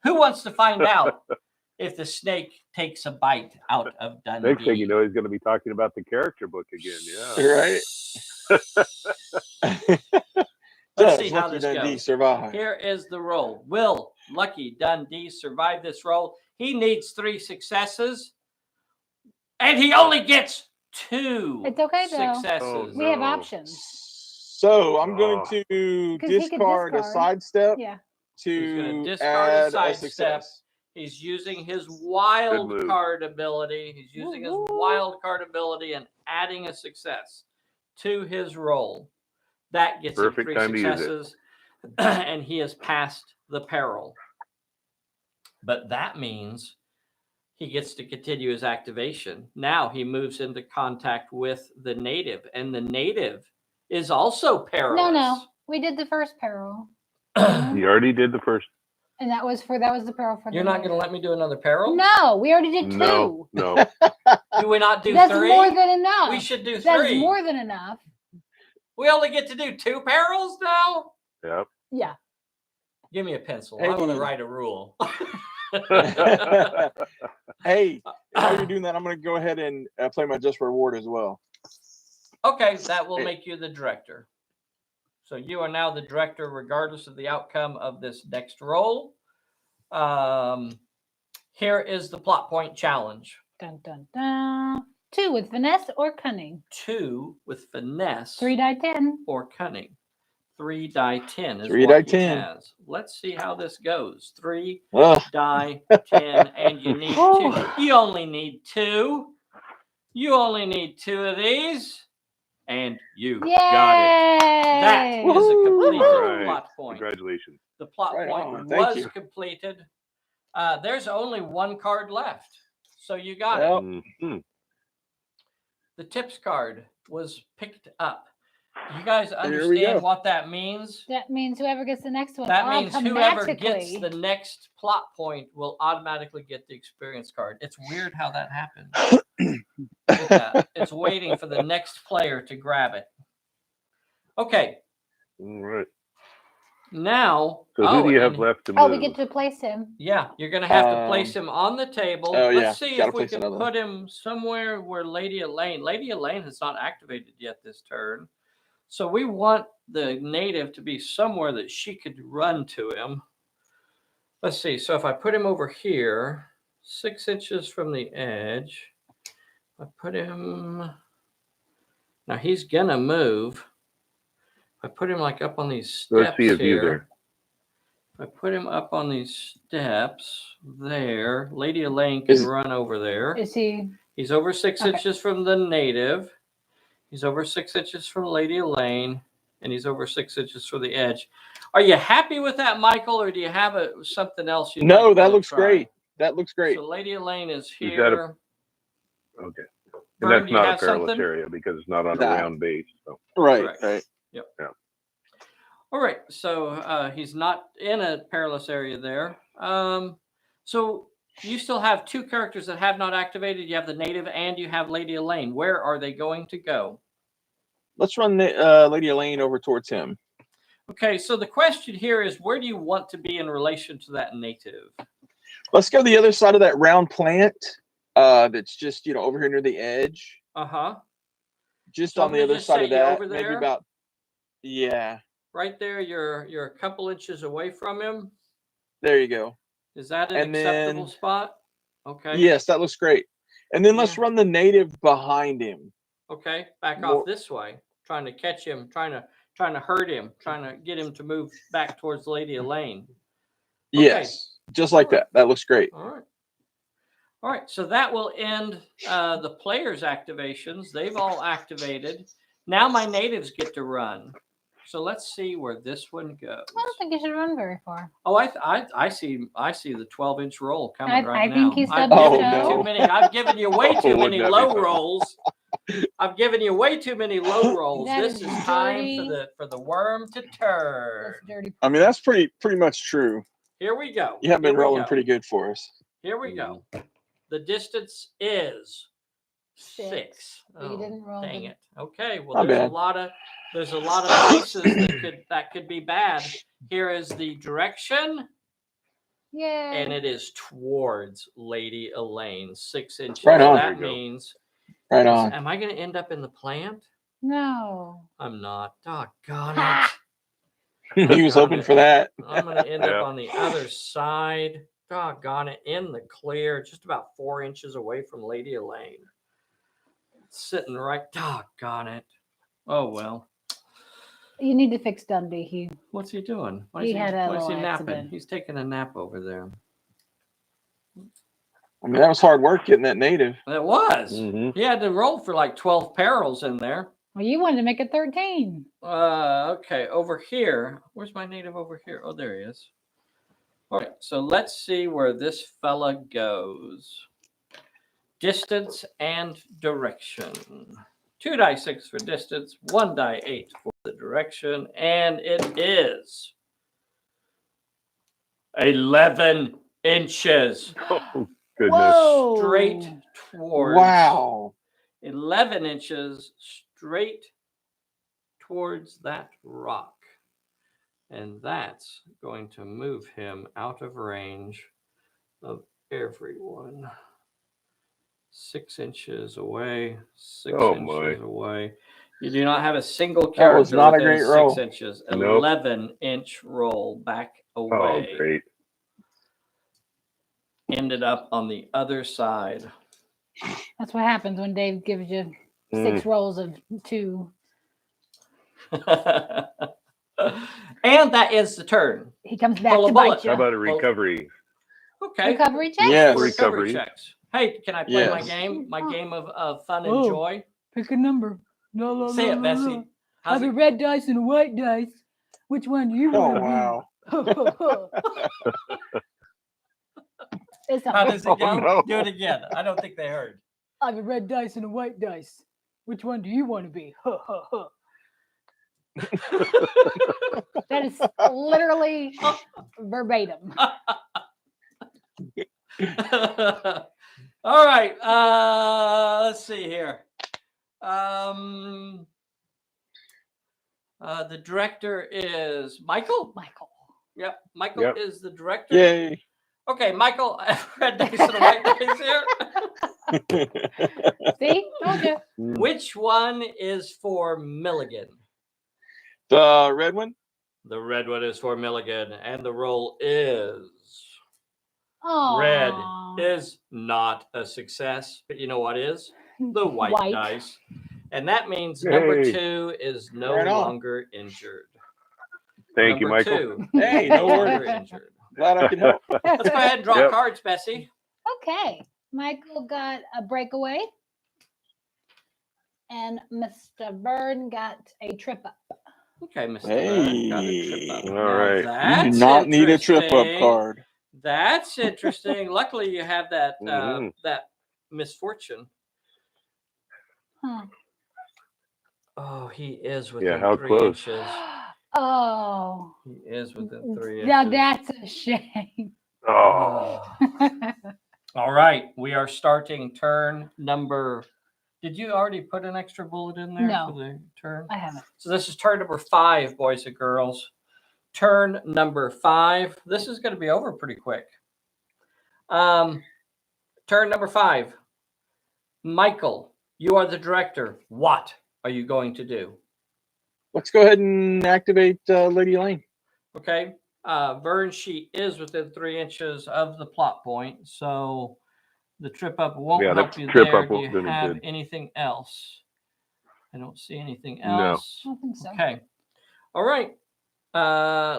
Who wants to find out if the snake takes a bite out of Dundee? Next thing you know, he's going to be talking about the character book again. Yeah. Right. Let's see how this Dundee goes. survive. Here is the roll. Will Lucky Dundee survive this roll? He needs 3 successes, and he only gets 2 It's okay, though. successes. Oh, We have no. options. So I'm going to 'Cause he could discard a discard. sidestep Yeah. He's going to to discard a add a sidestep. success. He's using his wild move. card ability. He's using his wild card ability and adding a success to his roll. That gets him Perfect 3 time to use it. successes, and he has passed the peril. But that means he gets to continue his activation. Now he moves into contact with the native, and the native is also perilous. No. We did the first peril. You already did the first. And that was the peril for You're the not going to let me do another peril? No, we already did 2. No. Do we not do That's 3? more than enough. We should do 3. That's more than enough. We only get to do 2 perils now? Yep. Yeah. Give me a pencil. Hey. I want to write a rule. Hey, while you're doing that, I'm going to go ahead and play my just reward as well. Okay, that will make you the director. So you are now the director, regardless of the outcome of this next roll. Here is the plot point challenge. Dun, dun, dun. 2 with finesse or cunning. 2 with finesse 3 die 10. or cunning. 3 die 10 is 3 what die he 10. has. Let's see how this goes. 3 Ugh. die 10, and you need 2. You only need 2. You only need 2 of these, and you Yay! got it. That is a completed All right. plot point. Congratulations. The plot Right point on. Thank was you. completed. There's only 1 card left, so you got Well, it. Mhm. The tips card was picked up. You guys we understand go. what that means? That means whoever gets the next one That means whoever gets automatically. the next plot point will automatically get the experience card. It's weird how that happens. Look at that. It's waiting for the next player to grab it. Okay, All right. now. So who do you have and- left to move? Oh, we get to place him. Yeah, you're going to have to place him on the table. oh, yeah, Let's see gotta if we place can another put him somewhere where Lady Elaine has not activated yet this turn. So we want the native to be somewhere that she could run to him. Let's see. So if I put him over here, 6 inches from the edge, I put him. Now he's going to move. I put him like up on these steps Let's see his here. user. If I put him up on these steps there, Lady Elaine can run over there. Is he? He's over 6 Okay. inches from the native. He's over 6 inches from Lady Elaine, and he's over 6 inches from the edge. Are you happy with that, Michael, or do you have something else? no, that looks great. That looks great. So Lady Elaine is Is here. that Okay. And Vern, that's do you not a have perilous something? area because it's not on a Nah. round base. So. Right, Correct. right. Yep. Yeah. All right. So he's not in a perilous area there. So you still have two characters that have not activated. You have the native and you have Lady Elaine. Where are they going to go? Let's run the Lady Elaine over towards him. Okay, so the question here is, where do you want to be in relation to that native? Let's go the other side of that round plant. That's just over here near the edge. Just So on the other side of that, over there, maybe about. Yeah. Right there, you're a couple inches away from him. There you go. Is that an acceptable spot? Okay. Yes, that looks great. And then let's run the native behind him. Okay, back off this way, trying to catch him, trying to hurt him, trying to get him to move back towards Lady Elaine. Okay. Yes, just like that. That looks great. All right. So that will end the players' activations. They've all activated. Now my natives get to run. So let's see where this one goes. I don't think you should run very far. Oh, I see the 12-inch roll coming right now. I think he's I've given you way too many low rolls. I've given you way too many low rolls. This is time for the worm to turn. I mean, that's pretty much true. Here we go. You have been rolling pretty good for us. Here we go. The distance is 6. Oh, you didn't roll. Dang it. Okay. Well, there's a lot of places that could be bad. Here is the direction. Yeah. And it is towards Lady Elaine. 6 inches. Right on. That means. Right on. Am I going to end up in the plant? No. I'm not. Doggone it. He was hoping for that. I'm going to end up on the other side. Doggone it. In the clear. Just about 4 inches away from Lady Elaine. Sitting right. Doggone it. Oh, well. You need to fix Dundee. What's he doing? Why he is had a napping? accident. He's taking a nap over there. I mean, that was hard work getting that native. It was. Mm-hmm. He had to roll for like 12 perils in there. Well, you wanted to make it 13. Okay, over here. Where's my native over here? Oh, there he is. All right, so let's see where this fella goes. Distance and direction. 2 die 6 for distance, 1 die 8 for the direction, and it is 11 inches. Oh, goodness. Whoa. Straight towards. Wow. 11 inches straight towards that rock. And that's going to move him out of range of everyone. 6 inches away, 6 inches away. You do not have a single character. That was not a great roll. 6 inches. 11-inch roll back away. Oh, great. Ended up on the other side. That's what happens when Dave gives you 6 rolls of 2. And that is the turn. He comes back to bite you. How about a recovery? Okay. Recovery check? Yes. Recovery checks. Hey, can I play my game? My game of fun and joy? Pick a number. No, Say it, Bessie. I have a red dice and a white dice. Which one do you want? Oh, wow. How does it go? No. Do it again. I don't think they heard. I have a red dice and a white dice. Which one do you want to be? That is literally verbatim. All right. Let's see here. The director is Michael. Yep. Michael is the director. Yay. Okay, Michael, red dice and white dice here. See? Told you. Which one is for Milligan? The red one? The red one is for Milligan, and the roll is Aww. red is not a success, but you know what is? The white dice. And that means number 2 is no longer injured. Thank you, Michael. 2 Hey, no longer injured. Glad I can help. Let's go ahead and draw cards, Bessie. Okay. Michael got a breakaway. And Mr. Vern got a trip up. Okay, Mr. Vern got a trip up. All right. You do not need a trip up card. That's interesting. Luckily, you have that that misfortune. Huh. Oh, he is within how 3 close? inches. Oh. He is within 3 inches. Now that's a shame. Oh. All right, we are starting turn number. Did you already put an extra bullet in there No. for the turn? I haven't. So this is turn number 5, boys and girls. Turn number 5. This is going to be over pretty quick. Turn number 5. Michael, you are the director. What are you going to do? Let's go ahead and activate Lady Elaine. Okay. Vern, she is within 3 inches of the plot point, so the trip up won't help you there. Do you have anything else? I don't see anything else. No. I don't think so. Okay. All right.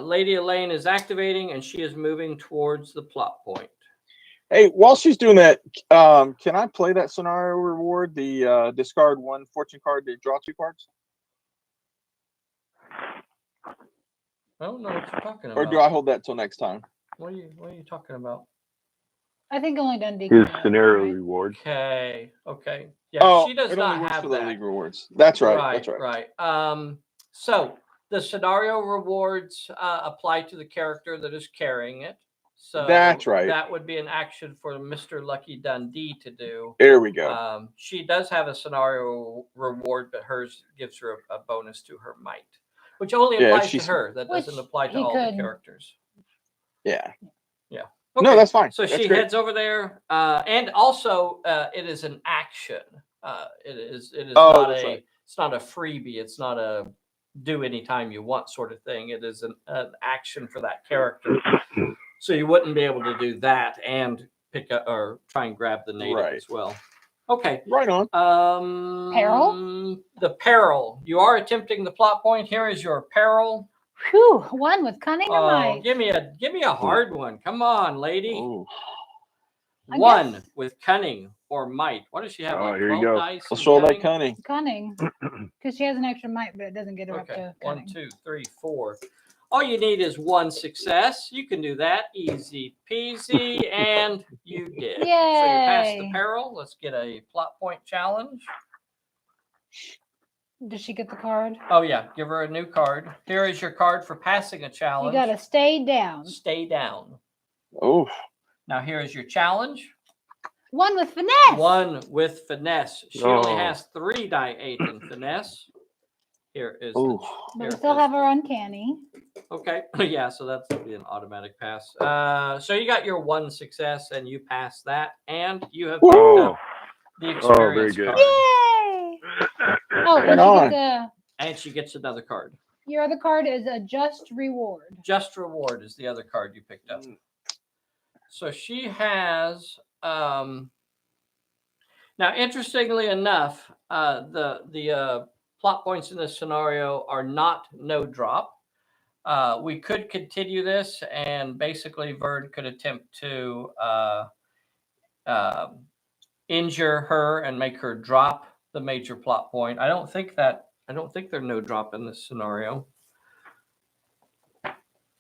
Lady Elaine is activating, and she is moving towards the plot point. Hey, while she's doing that, can I play that scenario reward? The discard 1 fortune card to draw 2 cards? I don't know what you're talking about. Or do I hold that till next time? What are you talking about? I think only Dundee. His scenario reward. Okay. Yeah, she does not have for that. the league rewards. That's right. Right. That's right. So the scenario rewards apply to the character that is carrying it. So that's right. That would be an action for Mr. Lucky Dundee to do. There we go. She does have a scenario reward, but hers gives her a bonus to her might, which only applies to her. That doesn't apply to all the characters. Yeah. Okay. No, that's fine. So she heads over there, and also it is an action. It is not a. Right. It's not a freebie. It's not a do anytime you want sort of thing. It is an action for that character. So you wouldn't be able to do that and pick up or try and grab the native as well. Okay. Right on. Peril? The Peril. You are attempting the plot point. Here is your Peril. Whew, 1 with cunning or might. Give me a hard one. Come on, lady. Ooh. 1 with cunning or might. What does she have? Oh, here you go. Let's roll that cunning. Cunning. Because she has an extra might, but it doesn't get her up to cunning. 1, 2, 3, 4. All you need is 1 success. You can do that. Easy peasy. And you did. Yay. So you passed the Peril. Let's get a plot point challenge. Does she get the card? Oh, yeah. Give her a new card. Here is your card for passing a challenge. You got to stay down. Stay down. Oh. Now, here is your challenge. 1 with finesse. 1 with finesse. She only has 3 die 8 in finesse. Here is. But we still have her uncanny. Okay. Yeah, so that's be an automatic pass. So you got your 1 success, and you passed that, and you have picked up the experience card. Yay! And she gets another card. Your other card is a just reward. Just reward is the other card you picked up. So she has. Now, interestingly enough, the plot points in this scenario are not no drop. We could continue this, and basically Vern could attempt to injure her and make her drop the major plot point. I don't think they're no drop in this scenario.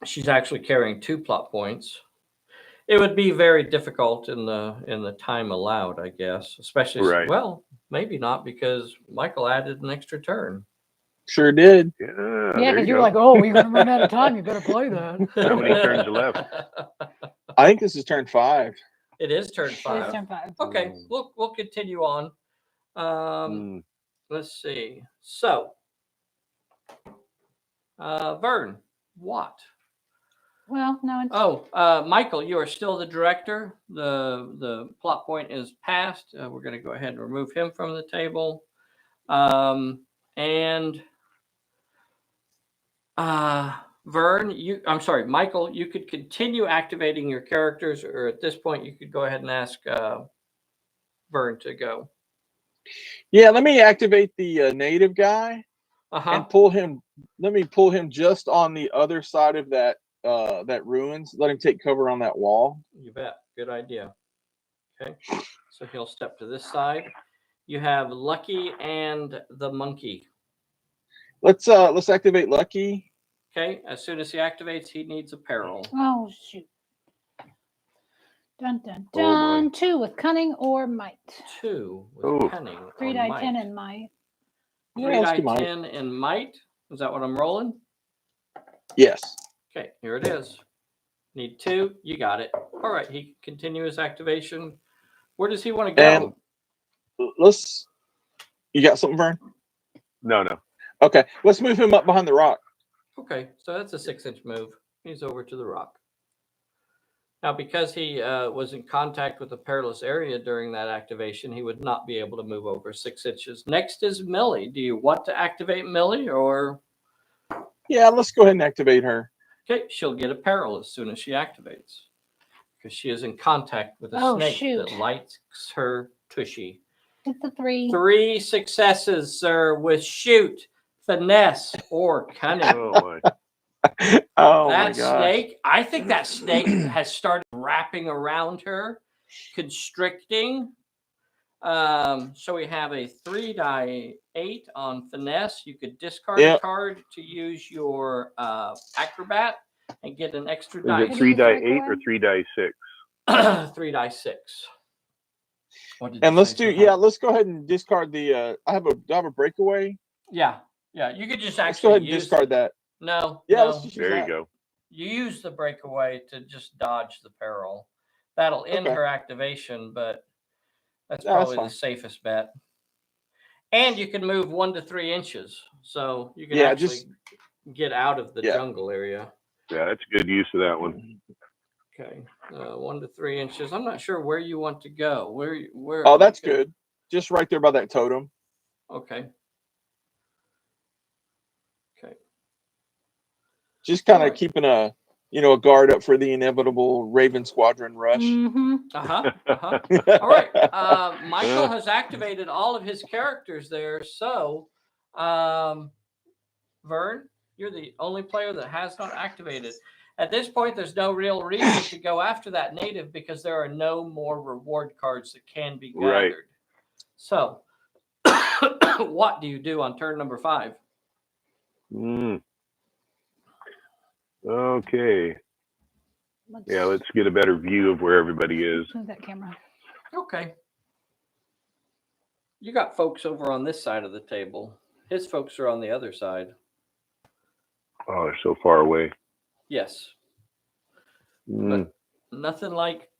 She's actually carrying 2 plot points. It would be very difficult in the time allowed, I guess. Especially, well, maybe not, because Michael added an extra turn. Sure did. Yeah, because you were like, "Oh, we're gonna run out of time. You better play that." How many turns are left? I think this is turn 5. It is turn 5. It is turn 5. Okay, we'll continue on. Let's see. So, Vern, what? Well, no. It's... Michael, you are still the director. The plot point is passed. We're going to go ahead and remove him from the table. Vern, Michael, you could continue activating your characters, or at this point, you could go ahead and ask Vern to go. Yeah, let me activate the native guy and pull him. Let me pull him just on the other side of that ruins. Let him take cover on that wall. You bet. Good idea. Okay, so he'll step to this side. You have Lucky and the monkey. Let's activate Lucky. Okay, as soon as he activates, he needs a Peril. Oh shoot! Dun dun dun. 2 with cunning or might. 2 with cunning. 3 die 10 and might. 3 die 10 and might. Is that what I'm rolling? Yes. Okay, here it is. Need 2. You got it. All right, he can continue his activation. Where does he want to go? And you got something, Vern? No. Okay, let's move him up behind the rock. Okay, so that's a 6-inch move. He's over to the rock. Now, because he was in contact with the perilous area during that activation, he would not be able to move over 6 inches. Next is Millie. Do you want to activate Millie, or? Yeah, let's go ahead and activate her. Okay, she'll get a peril as soon as she activates, because she is in contact with a snake that likes her tushy. It's a 3. 3 successes, sir, with shoot, finesse, or cunning. Oh my! Oh That my gosh. snake, I think that snake has started wrapping around her, constricting. So we have a 3 die 8 on finesse. You could discard a card to use your acrobat and get an extra die. Is it 3 die 8 or 3 die 6? 3 die 6. And let's go ahead and discard the. I have a breakaway. Yeah. You could just let's go ahead and discard that. No. Yeah, no. let's just use there that. you go. You use the breakaway to just dodge the peril. That'll end her activation, but that's probably the safest bet. And you can move 1 to 3 inches, so you can actually get out of the jungle area. Yeah, that's a good use of that one. Okay, 1 to 3 inches. I'm not sure where you want to go. Where? Oh, that's good. Just right there by that totem. Okay. Just kind of keeping a guard up for the inevitable Raven Squadron rush. Mm-hmm. All right. Michael has activated all of his characters there. So, Vern, you're the only player that has not activated. At this point, there's no real reason to go after that native because there are no more reward cards that can be gathered. Right. So, what do you do on turn number 5? Okay. Let's get a better view of where everybody is. Move that camera. Okay. You got folks over on this side of the table. His folks are on the other side. Oh, they're so far away. Yes. But nothing like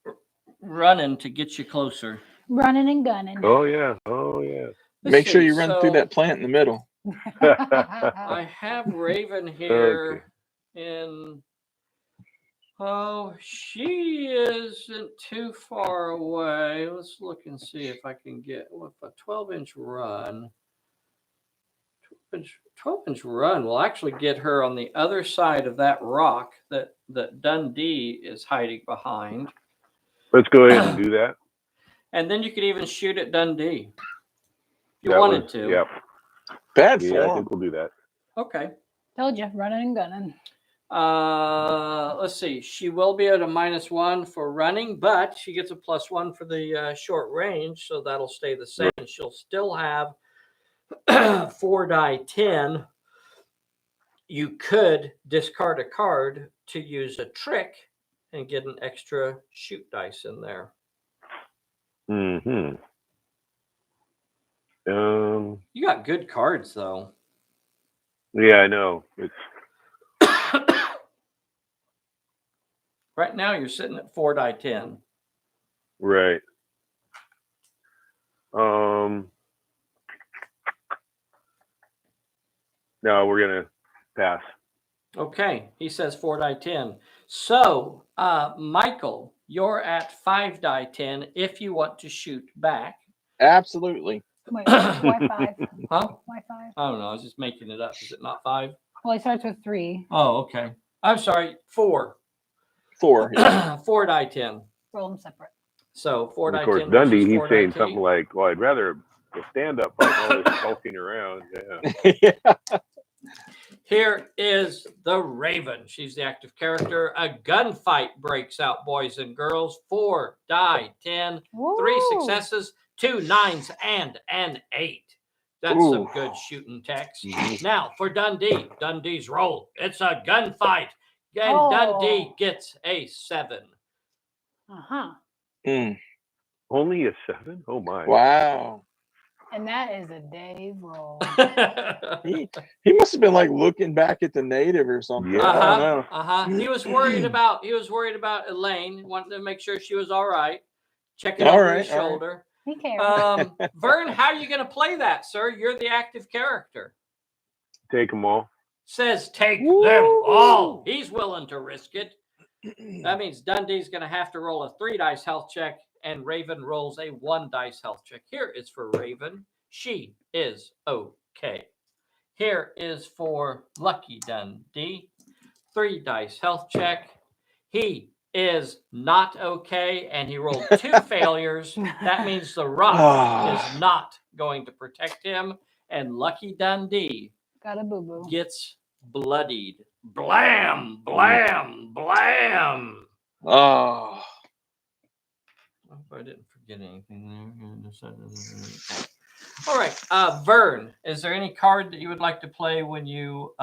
running to get you closer. Running and gunning. Oh, yeah. Make sure you run through that plant in the middle. I have Raven here in... Oh, she isn't too far away. Let's look and see if I can get a 12-inch run. 12-inch run will actually get her on the other side of that rock that Dundee is hiding behind. Let's go ahead and do that. And then you could even shoot at Dundee. If you wanted to. Yep. Bad form. Yeah, I think we'll do that. Okay. Told you, running and gunning. Let's see. She will be at a -1 for running, but she gets a +1 for the short range, so that'll stay the same. She'll still have 4 die 10. You could discard a card to use a trick and get an extra shoot dice in there. You got good cards, though. Yeah, I know. It's right now you're sitting at 4 die 10. Right. No, we're gonna pass. Okay, he says 4 die 10. So, Michael, you're at 5 die 10 if you want to shoot back. Absolutely. Wait, why 5? Huh? Why 5? I don't know. I was just making it up. Is it not 5? Well, he starts with 3. Oh, okay. I'm sorry. 4. 4. Yeah. 4 die 10. Roll them separate. So 4 die 10. Of course, Dundee, he's saying something like, "Well, I'd rather a stand-up fight all this skulking around." Yeah. Here is the Raven. She's the active character. A gunfight breaks out, boys and girls. 4 die 10. Whoa. 3 successes, 2 9s, and an 8. That's some good shooting text. Now for Dundee. Dundee's roll. It's a gunfight. And Dundee gets a 7. Only a 7? Oh my! Wow. And that is a Dave roll. He must have been like looking back at the native or something. Yeah. I don't know. He was worried about Elaine. Wanted to make sure she was all right. Check it over his shoulder. He cares. Vern, how are you going to play that, sir? You're the active character. Take them all. Says take them all. He's willing to risk it. That means Dundee's going to have to roll a 3-dice health check, and Raven rolls a 1-dice health check. Here is for Raven. She is okay. Here is for Lucky Dundee. 3-dice health check. He is not okay, and he rolled 2 failures. That means the rock is not going to protect him, and Lucky Dundee Got a boo-boo. gets bloodied. Blam, blam, blam. Oh. I hope I didn't forget anything there. All right, Vern, is there any card that you would like to play when you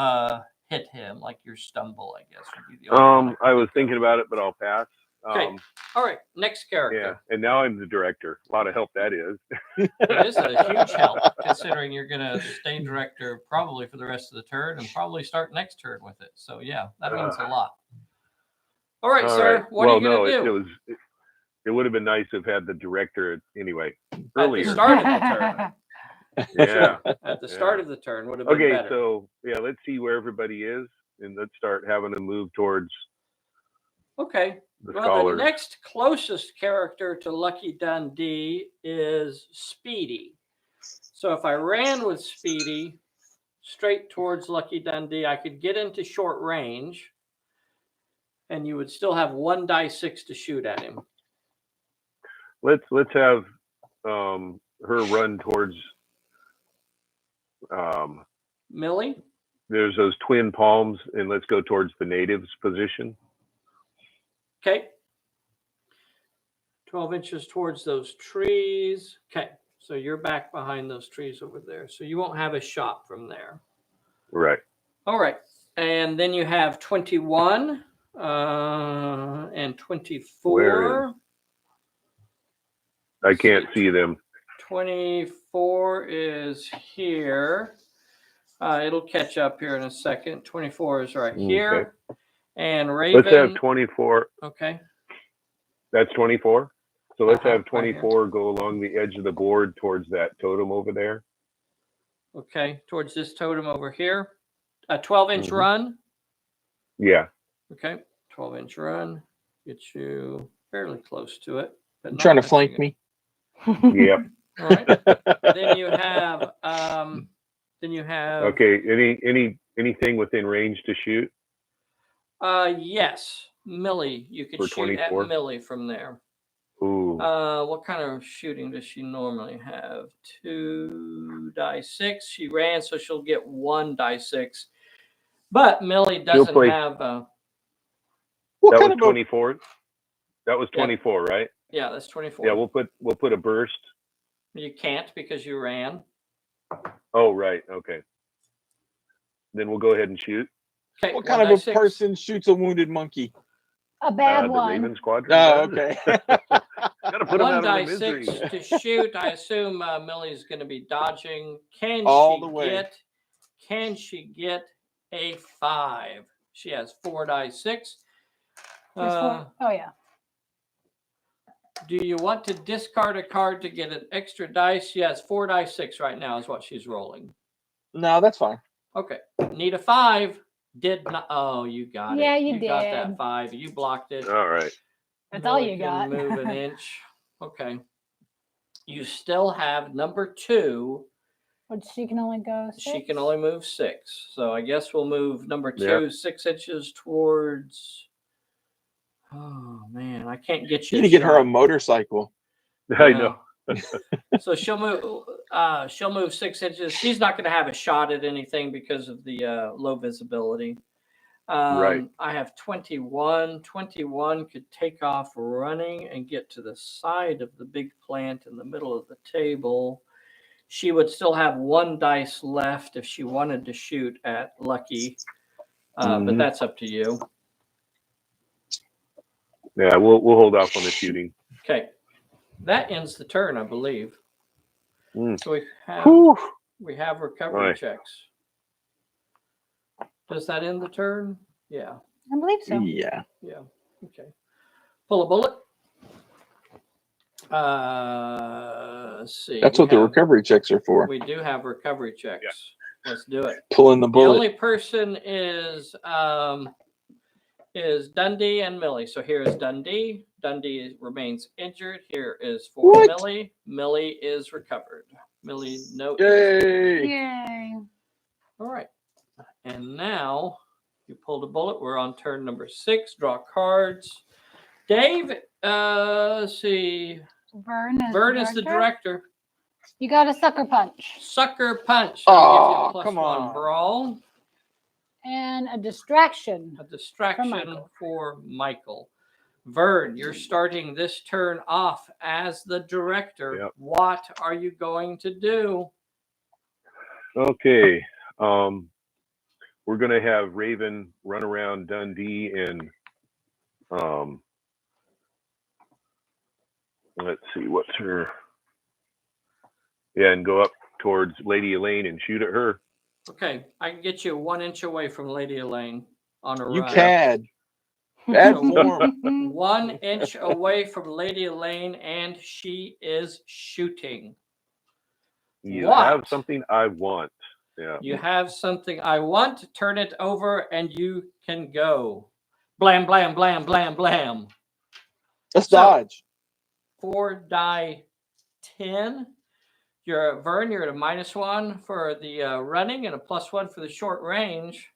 hit him, like your stumble, I guess? Would be the only one I was thinking about it, but I'll pass. Okay. All right, next character. Yeah, and now I'm the director. A lot of help that is. It is a huge help, considering you're going to stay director probably for the rest of the turn and probably start next turn with it. So, yeah, that means a lot. All right, sir, what are you going to do? It would have been nice to have had the director anyway At earlier. the start of the turn. Yeah. At the start of the turn would have been better. Okay, so, yeah, let's see where everybody is, and let's start having to move towards Okay. the Well, scholars. the next closest character to Lucky Dundee is Speedy. So if I ran with Speedy straight towards Lucky Dundee, I could get into short range, and you would still have 1d6 to shoot at him. Let's have her run towards Millie? there's those twin palms, and let's go towards the natives position. Okay. 12 inches towards those trees. Okay. So you're back behind those trees over there. So you won't have a shot from there. Right. All right. And then you have 21 and 24. Where I can't see them. 24 is here. It'll catch up here in a second. 24 is right here. And Raven. Let's have 24. Okay. That's 24. So let's have Right 24 go along the edge of the board towards that totem over there. Okay. Towards this totem over here. A 12-inch run. Yeah. Okay. 12-inch run. Get you fairly close to it. But You're trying to flank me. Yep. All right. Then you have. Okay. Anything within range to shoot? Yes. Millie. You could For shoot 24? at Millie from there. Ooh. What kind of shooting does she normally have? 2d6. She ran, so she'll get 1d6. But Millie doesn't have. That was 24. That was 24, right? Yeah, that's 24. Yeah, we'll put a burst. You can't because you ran. Oh, right. Okay. Then we'll go ahead and shoot. Okay. What kind of a person shoots a wounded monkey? A bad The one. Raven Squadron. Oh, okay. Gotta put them out of their misery. 1d6 to shoot. I assume Millie's going to be dodging. Can she get a 5? She has 4d6. Oh yeah. Do you want to discard a card to get an extra dice? Yes, 4d6 right now is what she's rolling. No, that's fine. Okay. Need a 5. Did not. Oh, you got it. Yeah, you got did. that 5. You blocked it. All right. That's all you got. Move an inch. Okay. You still have number 2. But she can only go 6? She can only move 6. So I guess we'll move number 2 6 inches towards. Oh man, I can't get you. You need to get her a motorcycle. I know. So she'll move 6 inches. She's not going to have a shot at anything because of the low visibility. Right. I have 21. 21 could take off running and get to the side of the big plant in the middle of the table. She would still have 1 dice left if she wanted to shoot at Lucky, but that's up to you. Yeah, we'll hold off on the shooting. Okay. That ends the turn, I believe. So we have recovery checks. Does that end the turn? Yeah. I believe so. Yeah. Yeah. Okay. Pull a bullet. Let's see. That's what the recovery checks are for. We do have recovery checks. Yeah. Let's do it. Pulling the bullet. The only person is Dundee and Millie. So here is Dundee. Dundee remains injured. Here is for Millie. Millie is recovered. Millie, no. Yay! Yay! All right. And now you pulled a bullet. We're on turn number 6. Draw cards. Dave, let's see. Vern is the director. You got a sucker punch. Sucker punch. Oh, gives you come +1 on. brawl. And a distraction. A distraction for Michael. Vern, you're starting this turn off as the director. Yep. What are you going to do? Okay. We're going to have Raven run around Dundee and let's see, what's her? Yeah, and go up towards Lady Elaine and shoot at her. Okay, I can get you 1 inch away from Lady Elaine on a You run. cad. Bad form. 1 inch away from Lady Elaine, and she is shooting. You What? have something I want. Yeah. You have something I want. Turn it over, and you can go. Blam, blam, blam, blam, blam. Let's dodge. 4 die 10. You're Vern. You're at a -1 for the running and a +1 for the short range.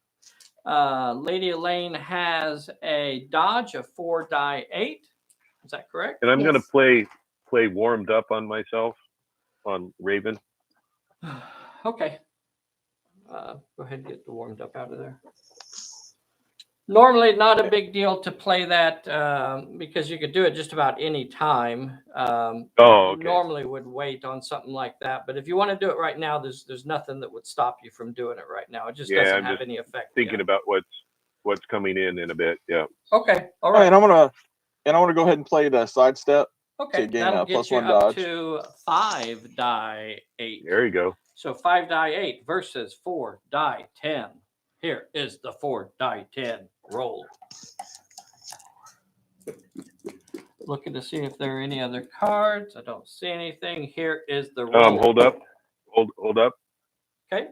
Lady Elaine has a dodge of 4 die 8. Is that correct? And I'm going to play warmed up on myself on Raven. Okay. Go ahead and get the warmed up out of there. Normally, not a big deal to play that because you could do it just about any time. Okay. Normally would wait on something like that, but if you want to do it right now, there's nothing that would stop you from doing it right now. It just doesn't have any effect. Thinking about what's coming in a bit. Yeah. Okay. All All right. right, I'm gonna go ahead and play the sidestep. Okay. To gain That'll a get +1 you up dodge. to 5 die 8. There you go. So 5 die 8 versus 4 die 10. Here is the 4 die 10 roll. Looking to see if there are any other cards. I don't see anything. Here is the roll. Hold up. Hold up. Okay.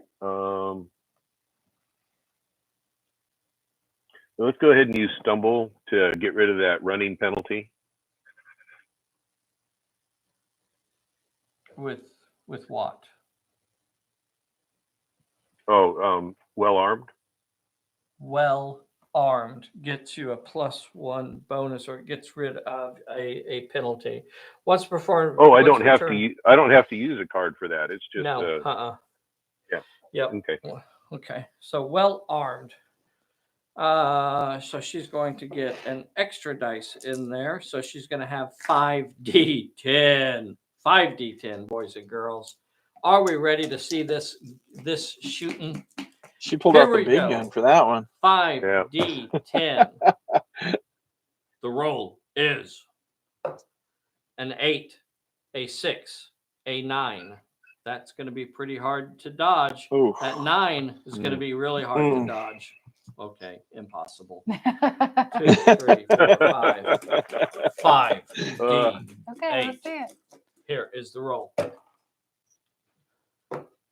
Let's go ahead and use stumble to get rid of that running penalty. With what? Oh, well armed. Well armed gets you a +1 bonus, or it gets rid of a penalty. Once performed. Oh, I don't have to use a card for that. It's just no. Yeah. Yep. Okay. Okay. So well armed. So she's going to get an extra dice in there. So she's going to have 5d10. 5d10, boys and girls. Are we ready to see this shooting? She pulled out the big gun for that one. 5d10. The roll is an 8, a 6, a 9. That's going to be pretty hard to dodge. Ooh. That 9 is going to be really hard to dodge. Okay, impossible. 2, 3, 4, 5. 5. Okay, let's see it. Here is the roll.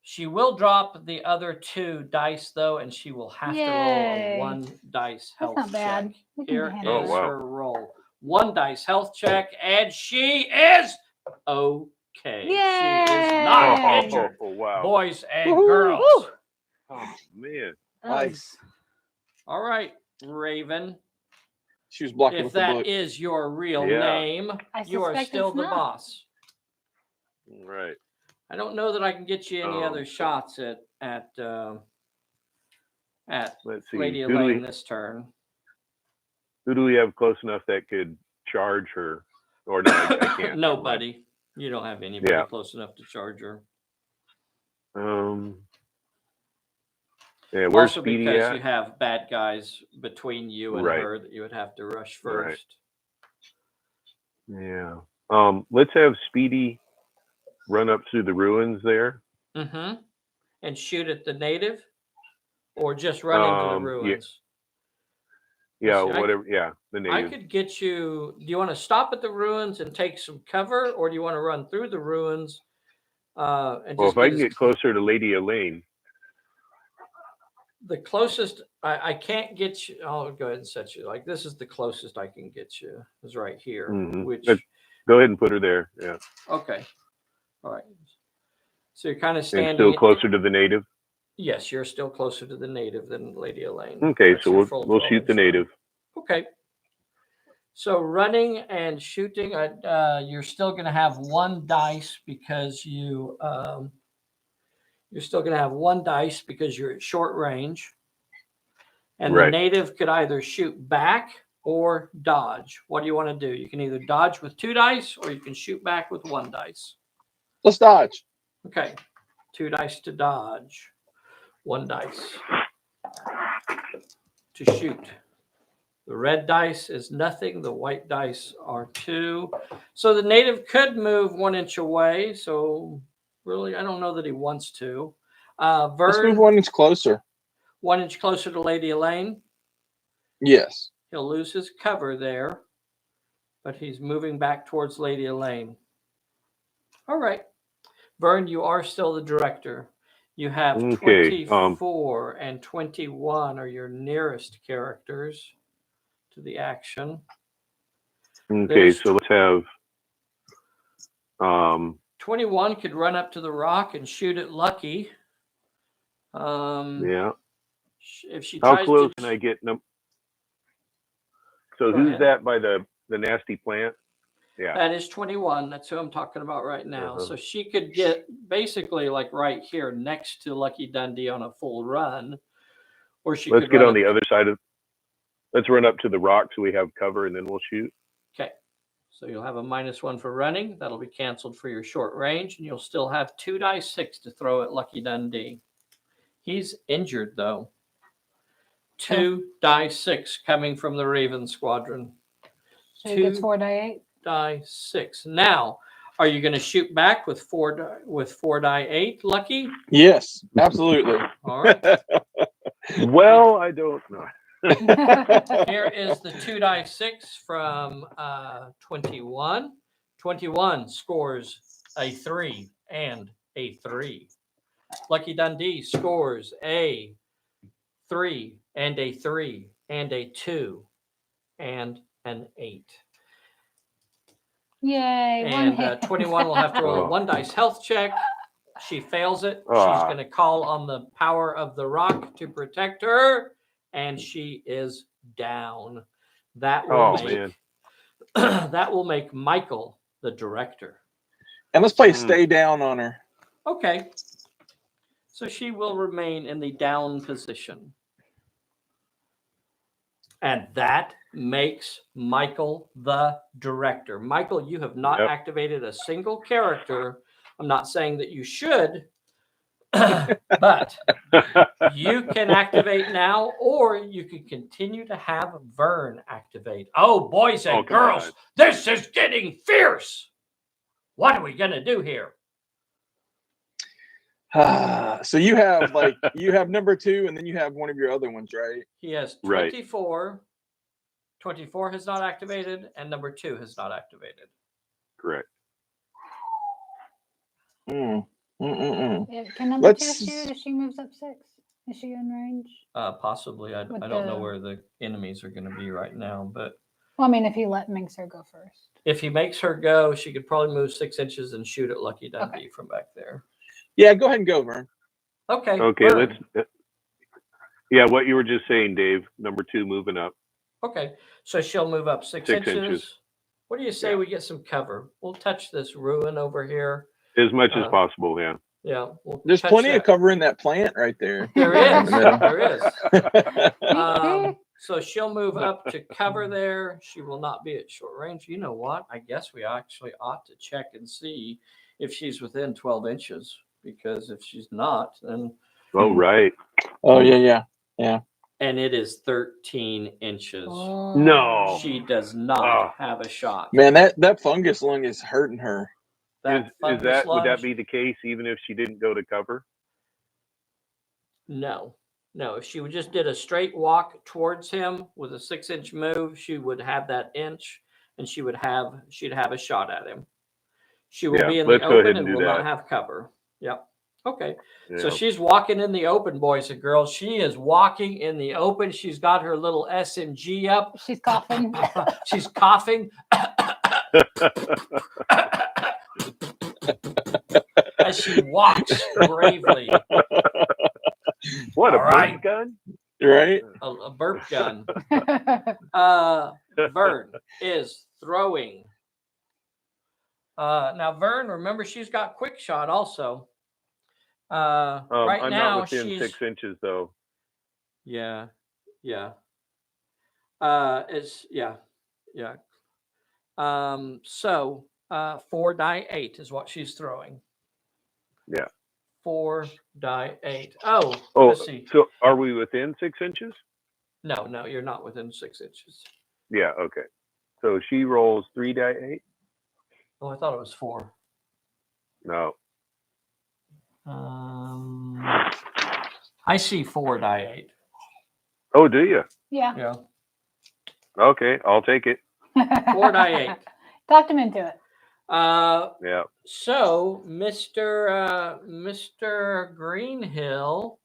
She will drop the other 2 dice, though, and she will have to roll a 1 dice health That's not bad. check. Here is wow. her roll. 1 dice health check, and she is okay. Yay! She is not injured. Oh, wow. Boys and Woo-hoo. girls. Woo. Oh, man. Nice. All right, Raven. She was blocking If with the that book. is your real Yeah. name, I you are suspect still it's the not. boss. Right. I don't know that I can get you any other shots at Let's see. Lady Who do Elaine we- this turn. Who do we have close enough that could charge her? Or no, I can't. Nobody. You don't have anybody Yeah. close enough to charge her. Yeah, where's Also Speedy because at? you have bad guys between you and Right. her that you would have to rush Right. first. Yeah. Let's have Speedy run up through the ruins there. Mm-hmm. And shoot at the native? Or just run into the Yeah. ruins? Yeah, see, whatever. Yeah, the I native. could get you. Do you want to stop at the ruins and take some cover, or do you want to run through the ruins and Well, just if I can get closer to Lady Elaine. the closest? I can't get you. I'll go ahead and set you. Like, this is the closest I can get you. Is right here. Which Go ahead and put her there. Yeah. okay. All right. So you're kind of And standing. still closer to the native. Yes, you're still closer to the native than Lady Elaine. Okay, That's so your we'll full shoot 12 the inch run. native. Okay. So running and shooting, you're still going to have one dice because you're still going to have one dice because you're at short range. And the native could either shoot back or dodge. What do you want to do? You can either dodge with 2 dice or you can shoot back with 1 dice. Let's dodge. Okay. 2 dice to dodge. 1 dice to shoot. The red dice is nothing. The white dice are 2. So the native could move 1 inch away. So really, I don't know that he wants to. Vern, let's move 1 inch closer. 1 inch closer to Lady Elaine. Yes. He'll lose his cover there, but he's moving back towards Lady Elaine. All right. Vern, you are still the director. You have 24 and 21 are your nearest characters to the action. Okay, so let's have 21 could run up to the rock and shoot at Lucky. Yeah. If she How tries close to, can I get them? So who's that by the nasty plant? Yeah. That is 21. That's who I'm talking about right now. So she could get basically like right here next to Lucky Dundee on a full run. Or she Let's could get run on the other side of. Let's run up to the rock so we have cover, and then we'll shoot. Okay. So you'll have a -1 for running. That'll be canceled for your short range, and you'll still have 2 dice 6 to throw at Lucky Dundee. He's injured though. 2 dice 6 coming from the Raven Squadron. So he gets 4 die 8. Die 6. Now, are you going to shoot back with 4 die 8, Lucky? Yes, absolutely. All right. Well, I don't know. Here is the 2 die 6 from 21. 21 scores a 3 and a 3. Lucky Dundee scores a 3 and a 3 and a 2 and an 8. Yay. And 21 will have to roll a 1 dice health check. She fails it. She's going to call on the power of the rock to protect her, and she is down. That will make Michael the director. And let's play stay down on her. Okay. So she will remain in the down position. And that makes Michael the director. Michael, you have not activated a single character. I'm not saying that you should, but you can activate now, or you can continue to have Vern activate. Oh, boys and girls, this is getting fierce. What are we going to do here? So you have number 2, and then you have one of your other ones, right? He has 24. Right. 24 has not activated, and number 2 has not activated. Correct. Yeah, can number 2 shoot if she moves up 6? Is she in range? Possibly. I don't know where the enemies are going to be right now, but. Well, I mean, if he makes her go first. If he makes her go, she could probably move 6 inches and shoot at Lucky Dundee from back there. Yeah, go ahead and go, Vern. Okay. Okay, Vern. Yeah, what you were just saying, Dave. Number 2 moving up. Okay, so she'll move up 6 inches. What do you say we get some cover? We'll touch this ruin over here. As much as possible, yeah. Yeah. There's plenty of cover in that plant right there. There is. There is. So she'll move up to cover there. She will not be at short range. You know what? I guess we actually ought to check and see if she's within 12 inches. Because if she's not, then... Oh, right. Oh, yeah. And it is 13 inches. Oh. No. She does not have a shot. Man, that fungus lung is hurting her. Would that be the case even if she didn't go to cover? No. No, if she would just did a straight walk towards him with a 6-inch move, she would have that inch, and she'd have a shot at him. She will be in the open and will not have cover. Yep. Okay. Yeah. So she's walking in the open, boys and girls. She is walking in the open. She's got her little SMG up. She's coughing. She's coughing. As she walks bravely. What, a burp gun? Right? A burp gun. Vern is throwing. Now, Vern, remember, she's got quick shot also. Right I'm now, not within she's 6 inches, though. Yeah. So 4 die 8 is what she's throwing. Yeah. 4 die 8. Oh, let's see. So are we within 6 inches? No, you're not within 6 inches. Yeah. Okay. So she rolls 3 die 8. Oh, I thought it was 4. No. I see 4 die 8. Oh, do you? Yeah. Okay, I'll take it. 4 die 8. Talked him into it. Yeah. So, Mr. Greenhill,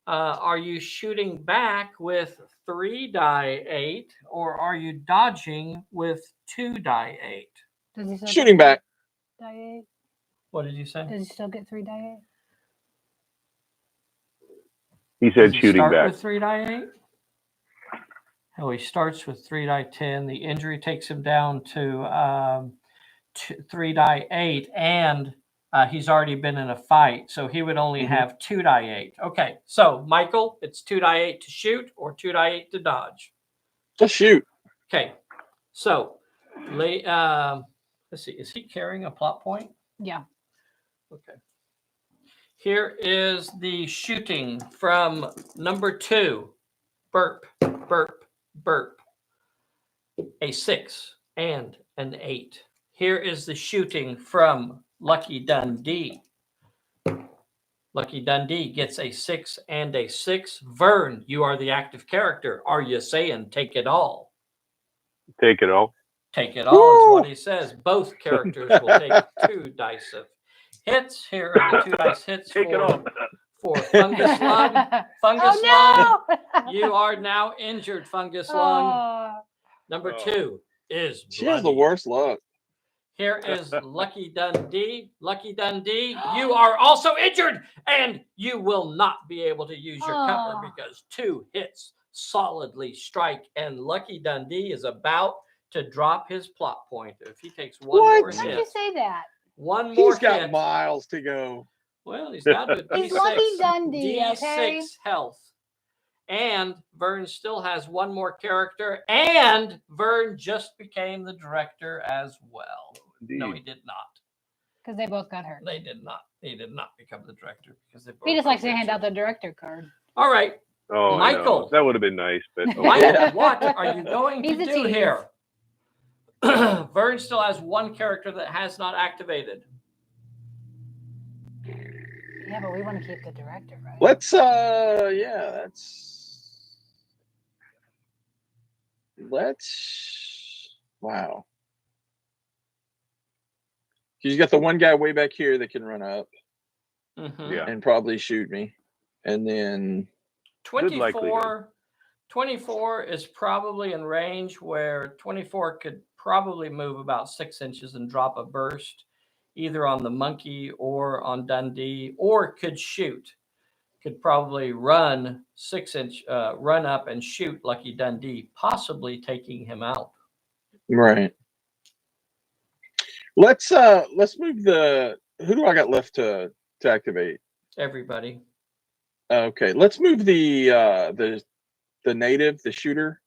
are you shooting back with 3 die 8, or are you dodging with 2 die 8? Does he shooting back? Die 8? What did you say? Does he still get 3 die 8? He said shooting start back with 3 die 8. Oh, he starts with 3 die 10. The injury takes him down to 3 die 8, and he's already been in a fight, so he would only have 2 die 8. Okay, so Michael, it's 2 die 8 to shoot or 2 die 8 to dodge. Just shoot. Okay, so let's see. Is he carrying a plot point? Yeah. Okay. Here is the shooting from number 2. Burp, burp, burp. A 6 and an 8. Here is the shooting from Lucky Dundee. Lucky Dundee gets a 6 and a 6. Vern, you are the active character. Are you saying take it all? Take it all. Take it all is what he says. Both characters will take 2 dice of hits. Here are the 2 dice hits Take it all. for Fungus Lung. Fungus Oh, Lung, you are now injured, Fungus Lung. Number 2 is She has the bloody. worst luck. Here is Lucky Dundee. Lucky Dundee, you are also injured, and you will not be able to use your cover because 2 hits solidly strike, and Lucky Dundee is about to drop his plot point. If he takes one more How'd hit. you say that? One more He's got hit. miles to go. Well, he's down to He's D6. Lucky Dundee, D6 okay? health. And Vern still has one more character, and Vern just became the director as well. Indeed. No, he did not. Because they both got hurt. They did not. He did not become the director because they both He just likes to got hand out injured. the director card. All right, Oh, Michael. That would have been nice, but Michael, what are you going He's to a do tease. here? Vern still has one character that has not activated. Yeah, but we want to keep the director, right? Let's wow. She's got the one guy way back here that can run up yeah. and probably shoot me. And then 24 is probably in range where 24 could probably move about 6 inches and drop a burst either on the monkey or on Dundee, or could shoot. Could probably run 6-inch, run up and shoot Lucky Dundee, possibly taking him out. right. Let's move the who do I got left to activate? Everybody. Okay, let's move the native, the shooter,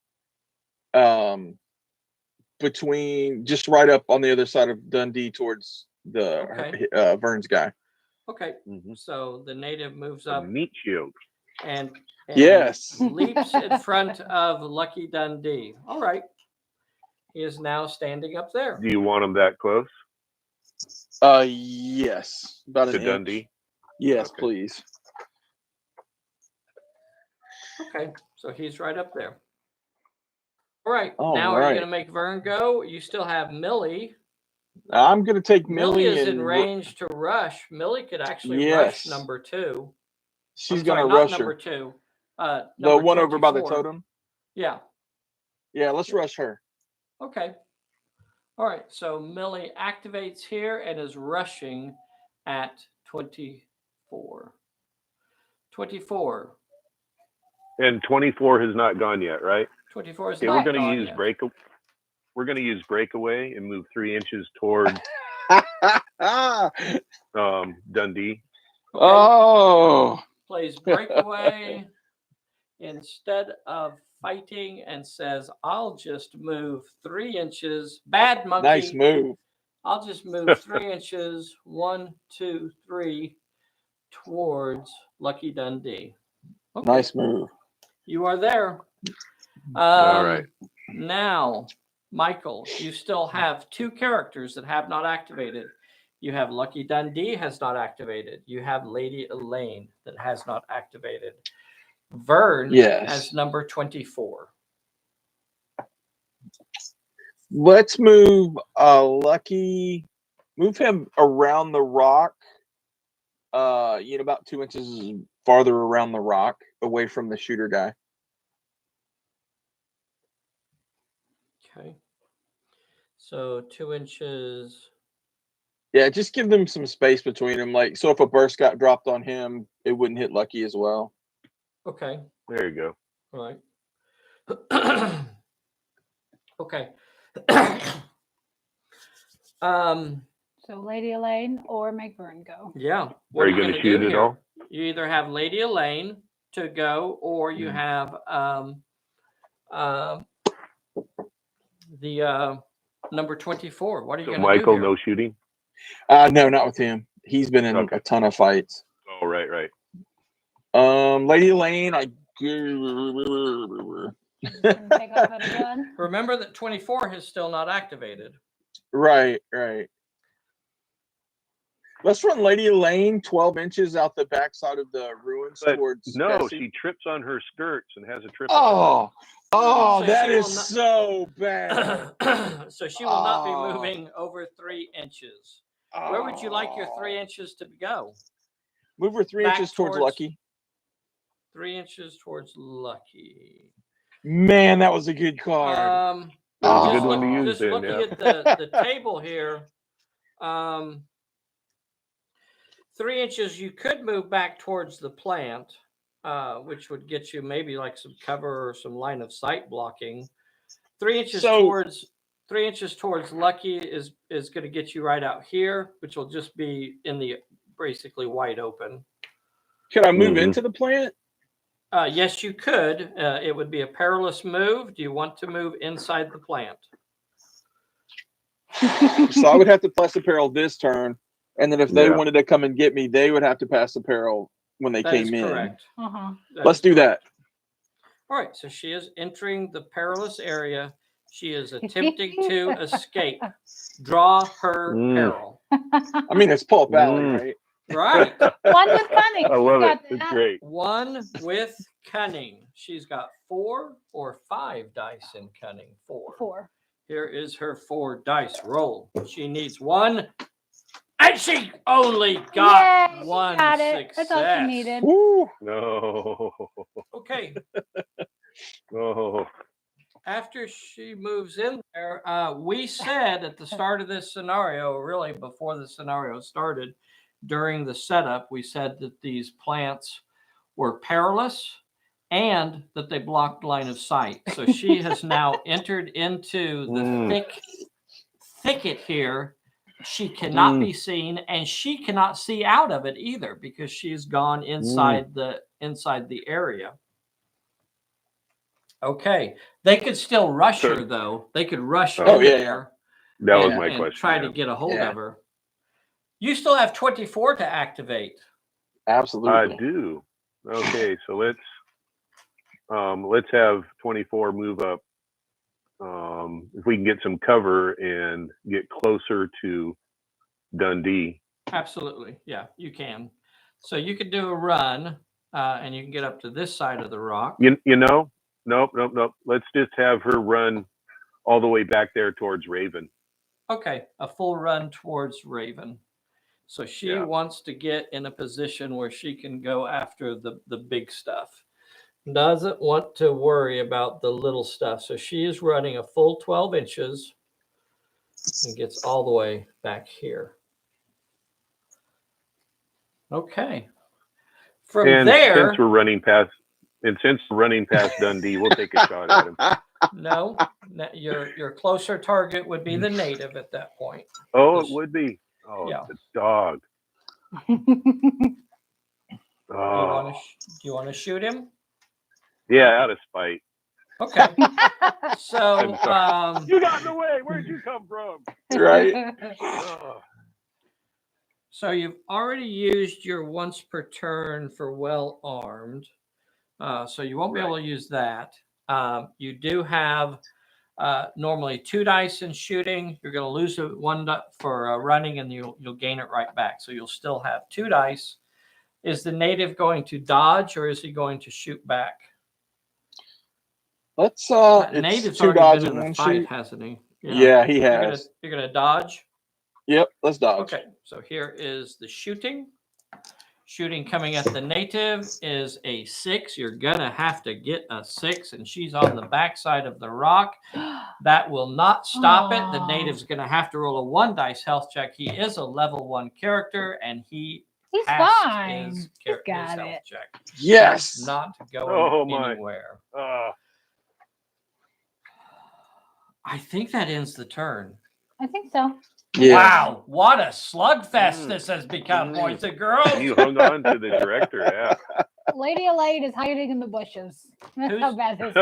between just right up on the other side of Dundee towards the Vern's guy. Okay. Mhm. So the native moves A up meat shield. and Yes. leaps in front of Lucky Dundee. All right. He is now standing up there. Do you want him that close Yes. About to an Dundee? inch. Yes, Okay. please. Okay, so he's right up there. All right, All now are you right. going to make Vern go? You still have Millie. I'm going to take Millie Millie is and in range to rush. Millie could actually rush Yes. number 2. She's I'm going sorry, to not rush number her. 2. The Number one over by the 24. totem. Yeah. Yeah, let's rush her. Okay. All right. So Millie activates here and is rushing at 24. 24. And 24 has not gone yet, right? 24 is Okay, not we're going to gone use yet. We're going to use breakaway and move 3 inches toward Dundee. Okay. Oh. Plays breakaway instead of fighting and says, I'll just move 3 inches. Bad monkey. Nice move. I'll just move 3 inches, 1, 2, 3, towards Lucky Dundee. Okay. Nice move. You are there. All right. Now, Michael, you still have 2 characters that have not activated. You have Lucky Dundee has not activated. You have Lady Elaine that has not activated. Vern has number 24. Let's move Lucky. Move him around the rock. About 2 inches farther around the rock, away from the shooter guy. Okay. So 2 inches. Yeah, just give them some space between them. Like, so if a burst got dropped on him, it wouldn't hit Lucky as well. Okay. There you go. All right. Okay. So Lady Elaine or make Vern go. Yeah. Are you going to shoot it all? You either have Lady Elaine to go, or you have the number 24. What are you going to do? Michael, no shooting? No, not with him. He's been in a ton of fights. Oh, right. Lady Elaine, Remember that 24 has still not activated. Right. Let's run Lady Elaine 12 inches out the backside of the ruins towards. No, Bessie. she trips on her skirts and has a trip. Oh, So that is so bad. So she will not be moving over 3 inches. Where would you like your 3 inches to go? Move her 3 inches towards Lucky. 3 inches towards Lucky. Man, that was a good card. Good one to use. Just looking at the table here. 3 inches, you could move back towards the plant, which would get you maybe like some cover or some line of sight blocking. 3 inches towards 3 inches towards Lucky is going to get you right out here, which will just be in the basically wide open. Can I move into the plant? Yes, you could. It would be a perilous move. Do you want to move inside the plant? So I would have to pass the peril this turn, and then if they wanted to come and get me, they would have to pass the peril when they came in. Correct. Let's do that. All right. So she is entering the perilous area. She is attempting to escape. Draw her peril. I mean, it's Pulp Valley, right? Right. One with cunning. I love it. It's great. 1 with cunning. She's got 4 or 5 dice in cunning. 4. Here is her 4 dice roll. She needs 1, and she only got 1 success. That's all she needed. Woo. No. Okay. Oh. After she moves in there, we said at the start of this scenario, really before the scenario started, during the setup, we said that these plants were perilous and that they blocked line of sight. So she has now entered into the thicket here. She cannot be seen, and she cannot see out of it either because she's gone inside the area. Okay, they could still rush her though. They could rush her there. That was my question. Try to get a hold of her. You still have 24 to activate. Absolutely. I do. Okay, so let's have 24 move up. If we can get some cover and get closer to Dundee. Absolutely. Yeah, you can. So you could do a run. and you can get up to this side of the rock. You know, nope. Let's just have her run all the way back there towards Raven. Okay, a full run towards Raven. So she wants to get in a position where she can go after the big stuff. Doesn't want to worry about the little stuff. So she is running a full 12 inches and gets all the way back here. Okay. From there, since we're running past Dundee, we'll take a shot at him. No, your closer target would be the native at that point. Oh, it would be. Oh, Yeah. the dog. Do you want to shoot him? Yeah, out of spite. Okay. So You got in the way. Where'd you come from? Right. So you've already used your once per turn for well armed. So you won't be able to use that. You do have normally 2 dice in shooting. You're going to lose one for running, and you'll gain it right back. So you'll still have 2 dice. Is the native going to dodge, or is he going to shoot back? Let's Native's 2 already dodge been and in the 1 fight, shoot. hasn't he? Yeah, he has. You're gonna dodge. Yep, let's dodge. Okay, so here is the shooting. Shooting coming at the native is a 6. You're gonna have to get a 6, and she's on the backside of the rock. That will not stop it. The native's gonna have to roll a 1 dice health check. He is a level 1 character, and he's fine. His got health it. check. Yes. He's not going my. anywhere. I think that ends the turn. I think so. Yeah. Wow, what a slugfest this has become, boys and girls. You hung on to the director, yeah. Lady Elaine is hiding in the bushes. That's how bad this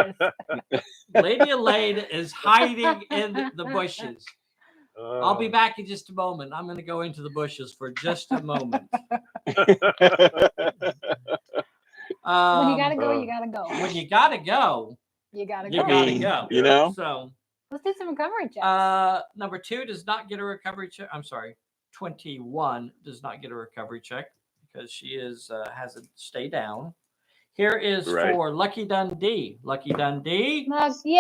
is. Lady Elaine is hiding in the bushes. I'll be back in just a moment. I'm going to go into the bushes for just a moment. When you gotta go, you gotta go. When you gotta go, you gotta you go. gotta go. You know? So let's do some recovery checks. Number 2 does not get a recovery check. I'm sorry, 21 does not get a recovery check because she has to stay down. Here is for Lucky Dundee. Lucky Dundee. Yay!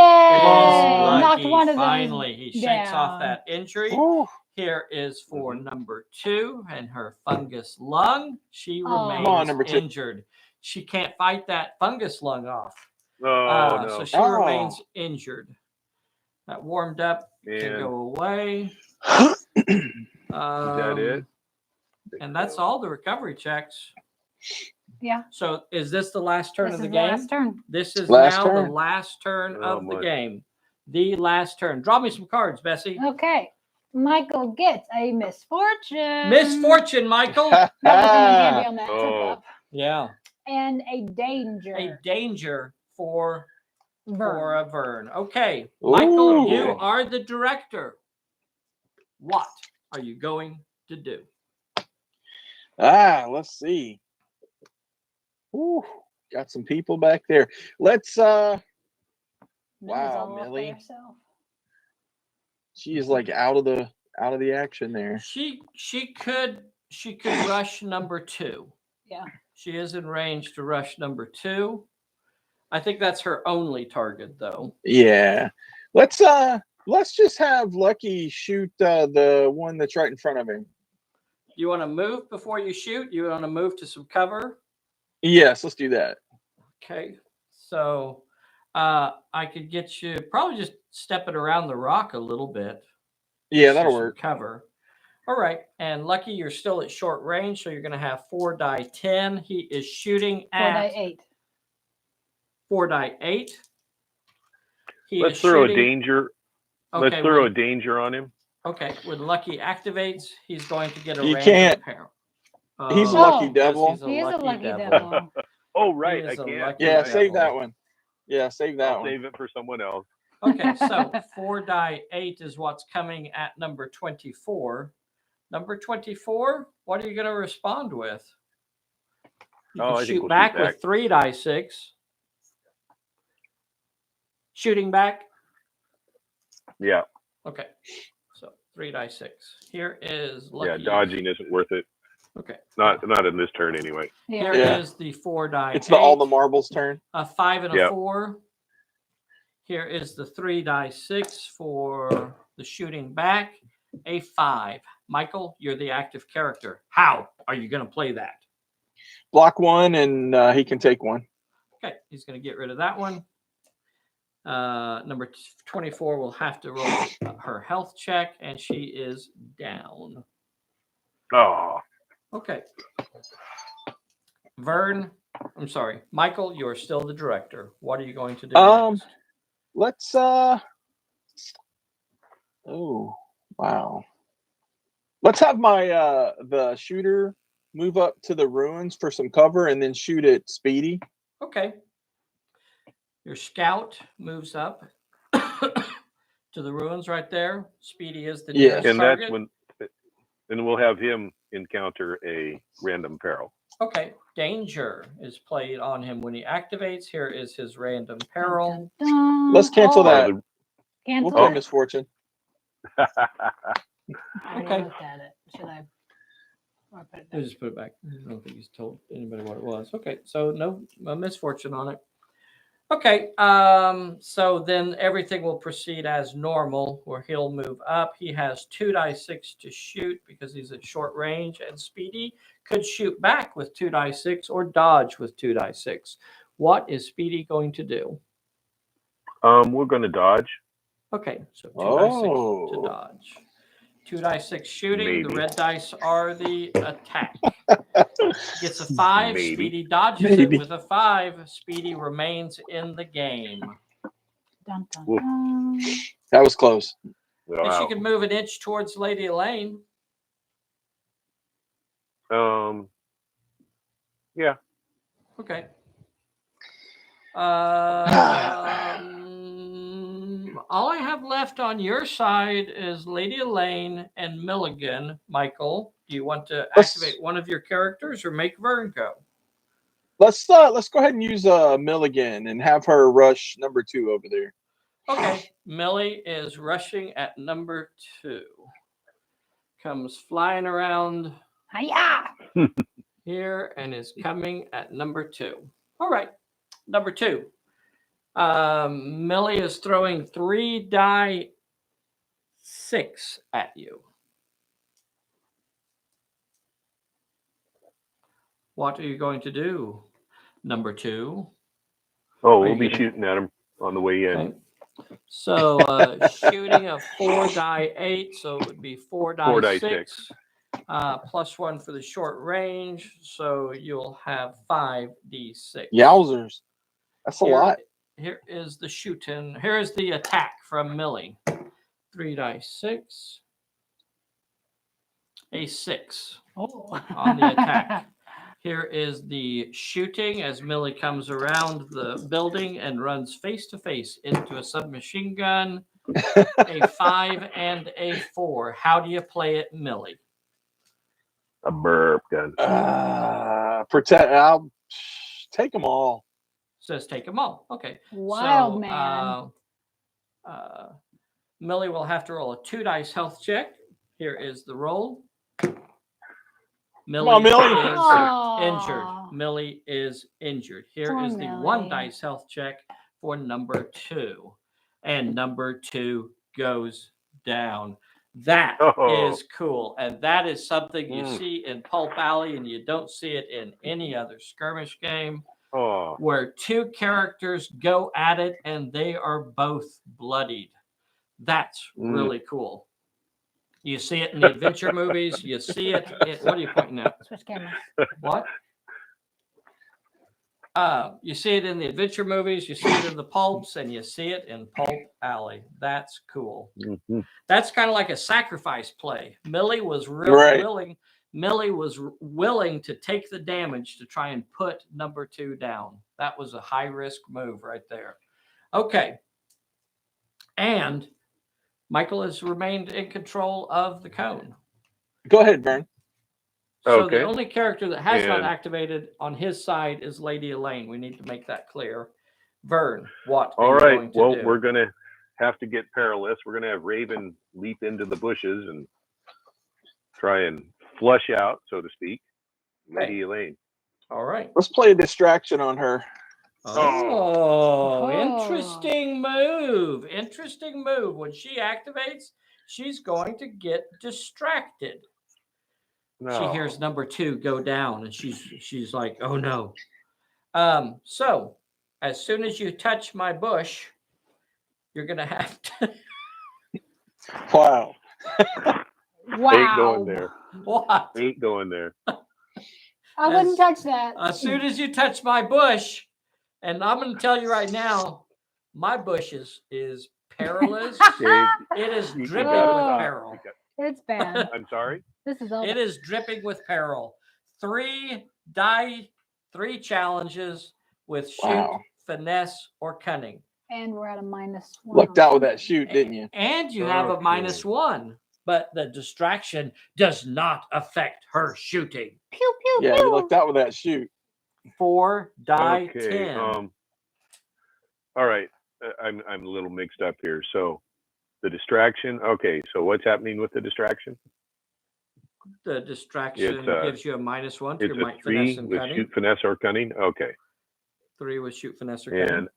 Knocked one of them. Finally, he shakes off that injury. Ooh. Here is for number 2 and her fungus lung. She remains number 2. injured. She can't fight that fungus lung off. No. So she remains injured. That warmed up can go away. Is that it? And that's all the recovery checks. Yeah. So is this the last turn This of the is game? last turn. This is Last now turn. the last turn of the my. game. The last turn. Draw me some cards, Bessie. Okay. Michael gets a misfortune. Misfortune, Michael. That was handy on that tip-up. Yeah. And a danger. A danger for Vern. a Vern. Okay, Michael, Ooh. you are the director. What are you going to do? Let's see. Ooh, got some people back there. Let's Millie's wow, all off by Millie. herself. She is like out of the action there. She could rush number 2. Yeah. She is in range to rush number 2. I think that's her only target, though. Yeah. Let's just have Lucky shoot the one that's right in front of him. You want to move before you shoot? You want to move to some cover? Yes, let's do that. Okay. So I could get you probably just step it around the rock a little bit. Yeah, that'll Some work. Cover. All right. And Lucky, you're still at short range, so you're going to have 4 die 10. He is shooting 4 at die 8. 4 die 8. Let's throw a danger. Let's throw a danger on him. Okay. When Lucky activates, he's going to get a You range can't. of peril. He's a lucky devil. He's He is a lucky devil. Oh, right. He I is a can't. lucky Yeah, devil. save that one. Yeah, save that I'll one. save it for someone else. Okay, so 4 die 8 is what's coming at number 24. Number 24, what are you going to respond with? You can I think shoot we'll back shoot back. with 3 die 6. Shooting back? Yeah. Okay, so 3 die 6. Here is Lucky. Yeah, dodging isn't worth it. Okay. Not in this turn anyway. Here Yeah. is the 4 die. It's all the marbles turn. A 5 and a Yep. 4. Here is the 3 die 6 for the shooting back. A 5. Michael, you're the active character. How are you going to play that? Block 1, and he can take 1. Okay, he's going to get rid of that one. Number 24 will have to roll her health check, and she is down. Oh, Okay. Vern, I'm sorry, Michael, you are still the director. What are you going to do next? Let's oh wow. Let's have my the shooter move up to the ruins for some cover and then shoot at Speedy. Okay. Your scout moves up to the ruins right there. Speedy is the nearest and target. that's when, and we'll have him encounter a random peril. Okay, danger is played on him when he activates. Here is his random peril. Dun, dun. Let's cancel that. Cancel We'll play it. misfortune. I already Okay. looked at it. Should I? Or put it I back? just put it back. I don't think he's told anybody what it was. Okay, so no misfortune on it. Okay, so then everything will proceed as normal, where he'll move up. He has 2 die 6 to shoot because he's at short range, and Speedy could shoot back with 2 die 6 or dodge with 2 die 6. What is Speedy going to do? We're going to dodge. Okay, so 2 die 6 to Oh. dodge. 2 die 6 shooting. Maybe. The red dice are the attack. Gets a 5. Maybe. Speedy dodges Maybe. it with a 5. Speedy remains in the game. Dun, dun, Oof. dun. That was close. And Wow. she can move an inch towards Lady Elaine. Yeah. Okay. All I have left on your side is Lady Elaine and Milligan. Michael, do you want to activate one of your characters or make Vern go? Let's go ahead and use Milligan and have her rush number 2 over there. Okay. Millie is rushing at number 2. Comes flying around Hiya! here and is coming at number 2. All right. Number 2. Millie is throwing 3 die 6 at you. What are you going to do? Number 2. Oh, Are we'll you be gonna- shooting at him on the way in. Okay. So shooting a 4 die 8, so it would be 4 die, 4 die 6. Plus 1 for the short range, so you'll have 5d6. Yowzers. That's a lot. Here is the shooting. Here is the attack from Millie. 3 die 6. A 6 Oh. on the attack. Here is the shooting as Millie comes around the building and runs face to face into a submachine gun. A 5 and a 4. How do you play it, Millie? A burp gun. Protect. I'll take them all. Says take them all. Okay. Wild So, man. Millie will have to roll a 2 dice health check. Here is the roll. Millie, on, Millie. is Aw. injured. Millie is injured. Here Poor is the Millie. 1 dice health check for number 2. And number 2 goes down. That is cool. And that is something you see in Pulp Alley and you don't see it in any other skirmish game. Oh, Where 2 characters go at it and they are both bloodied. That's really cool. You see it in the adventure movies. You see it. What are you pointing at? Switch cameras. What? You see it in the adventure movies. You see it in the pulps, and you see it in Pulp Alley. That's cool. mhm. That's kind of like a sacrifice play. Millie was willing. Millie was willing to take the damage to try and put number 2 down. That was a high risk move right there. Okay. And Michael has remained in control of the cone. Go ahead, Vern. So Okay. the only character that has not And- activated on his side is Lady Elaine. We need to make that clear. Vern, what All are you right. going to Well, do? we're going to have to get perilous. We're going to have Raven leap into the bushes and try and flush out, so to speak, Okay. Lady Elaine. All right. Let's play a distraction on her. Oh, Oh. interesting move. Interesting move. When she activates, she's going to get distracted. No. She hears number 2 go down, and she's like, "Oh no!" So as soon as you touch my bush, you're gonna have to. Wow. Wow. Ain't going there. What? Ain't going there. I wouldn't touch that. As soon as you touch my bush, and I'm going to tell you right now, my bush is perilous. It is You dripping gotta with stop. peril. It's bad. I'm sorry? This is all. It is dripping with peril. 3 challenges with shoot, Wow. finesse, or cunning. And we're at a -1. Lucked out with that shoot, didn't you? And you have a Okay. -1, but the distraction does not affect her shooting. Pew pew Yeah, pew. you lucked out with that shoot. 4 die Okay. 10. All right. I'm a little mixed up here. So the distraction. Okay. So what's happening with the distraction? The distraction It's, gives you a -1 to It's your a might, finesse, 3 and with cunning. shoot, finesse, or cunning. Okay. 3 with shoot, finesse, or cunning. And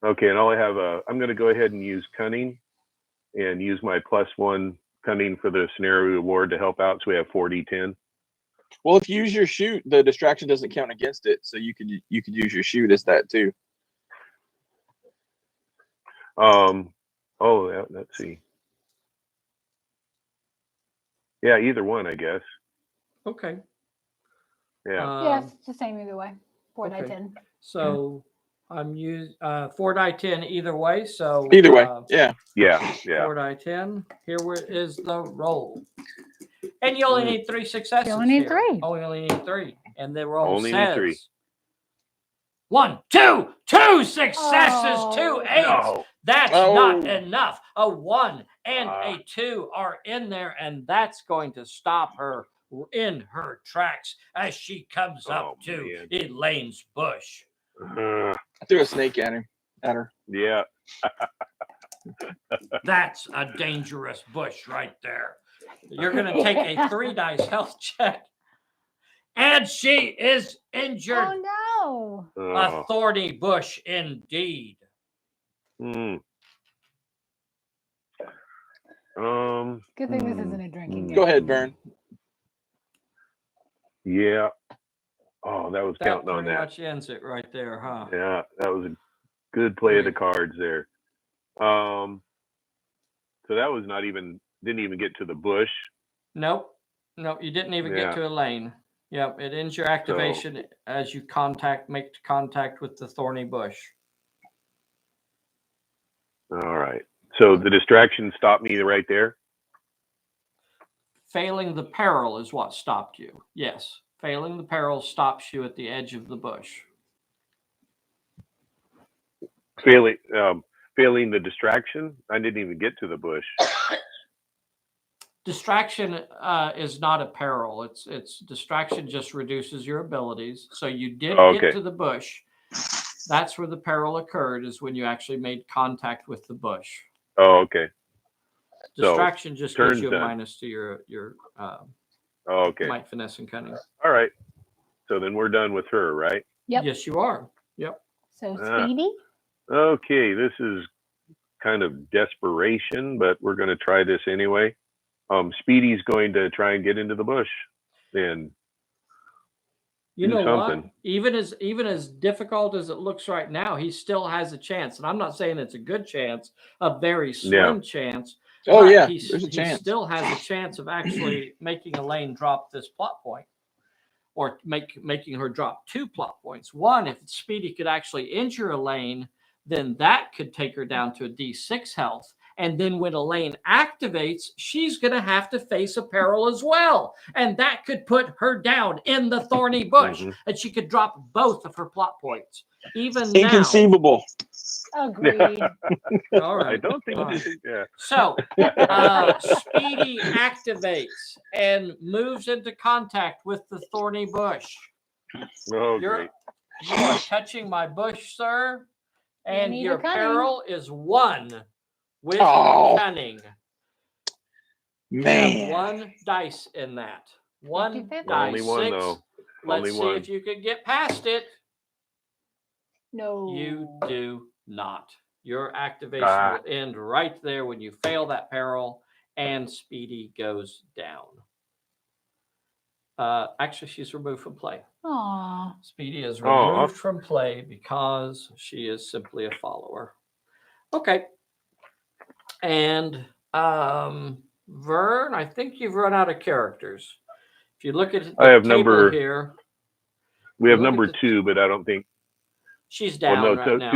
okay, and all I have I'm going to go ahead and use cunning, and use my +1 cunning for the scenario reward to help out. So we have 4d10. Well, if you use your shoot, the distraction doesn't count against it, so you could use your shoot as that too. Let's see. Yeah, either one, I guess. Okay. Yeah. Yes, it's the same either way. 4 die okay. 10. So I'm using 4 die 10 either way. So Either way, yeah. 4 die 10. Here is the roll. And you only need 3 successes. You only need here. 3. Oh, you only need 3. And the roll Only need 3. says 1, 2, 2 successes, 2 8s. No. That's not enough. A 1 and a 2 are in there, and that's going to stop her in her tracks as she comes up to Elaine's bush. I threw a snake at her. Yeah. That's a dangerous bush right there. You're going to take a 3 dice health check. And she is injured. Oh no. A thorny bush indeed. Good thing this isn't a drinking game. Go ahead, Vern. Yeah. Oh, that was That counting on pretty that. much ends it right there, huh? Yeah, that was a good play of the cards there. So that was didn't even get to the bush. Nope, you didn't even get to Elaine. Yep, it ends your activation as you make contact with the thorny bush. All right. So the distraction stopped me right there. Failing the peril is what stopped you. Yes, failing the peril stops you at the edge of the bush. Failing the distraction, I didn't even get to the bush. Distraction is not a peril. It's distraction just reduces your abilities. So you did get to the bush. That's where the peril occurred, is when you actually made contact with the bush. Oh, okay. Distraction just gives you a done. minus to your Okay. might, finesse, and cunning. All right. So then we're done with her, right? Yep. Yes, you are. Yep. So Speedy. Okay, this is kind of desperation, but we're going to try this anyway. Speedy's going to try and get into the bush and you do know something. what? Even as difficult as it looks right now, he still has a chance. And I'm not saying it's a good chance, a very slim chance. Oh yeah, he still has a chance of actually making Elaine drop this plot point, or making her drop 2 plot points. One, if Speedy could actually injure Elaine, then that could take her down to a D6 health. And then when Elaine activates, she's going to have to face a peril as well. And that could put her down in the thorny bush. And she could drop both of her plot points. Even inconceivable. Agreed. All right. I don't think. So Speedy activates and moves into contact with the thorny bush. Oh, great. You are touching my bush, sir. And your cunning. peril is 1 with cunning. Man. You have 1 dice in that. 1 50-50. dice. Only one 6. though. Let's Only see one. if you can get past it. No. You do not. Your activation Ah. will end right there when you fail that peril, and Speedy goes down. Actually, she's removed from play. Aw. Speedy is Aw. removed from play because she is simply a follower. Okay. And Vern, I think you've run out of characters. If you look at the I have table here, We have look at number the- 2, but I don't think. she's down Well, no, right now.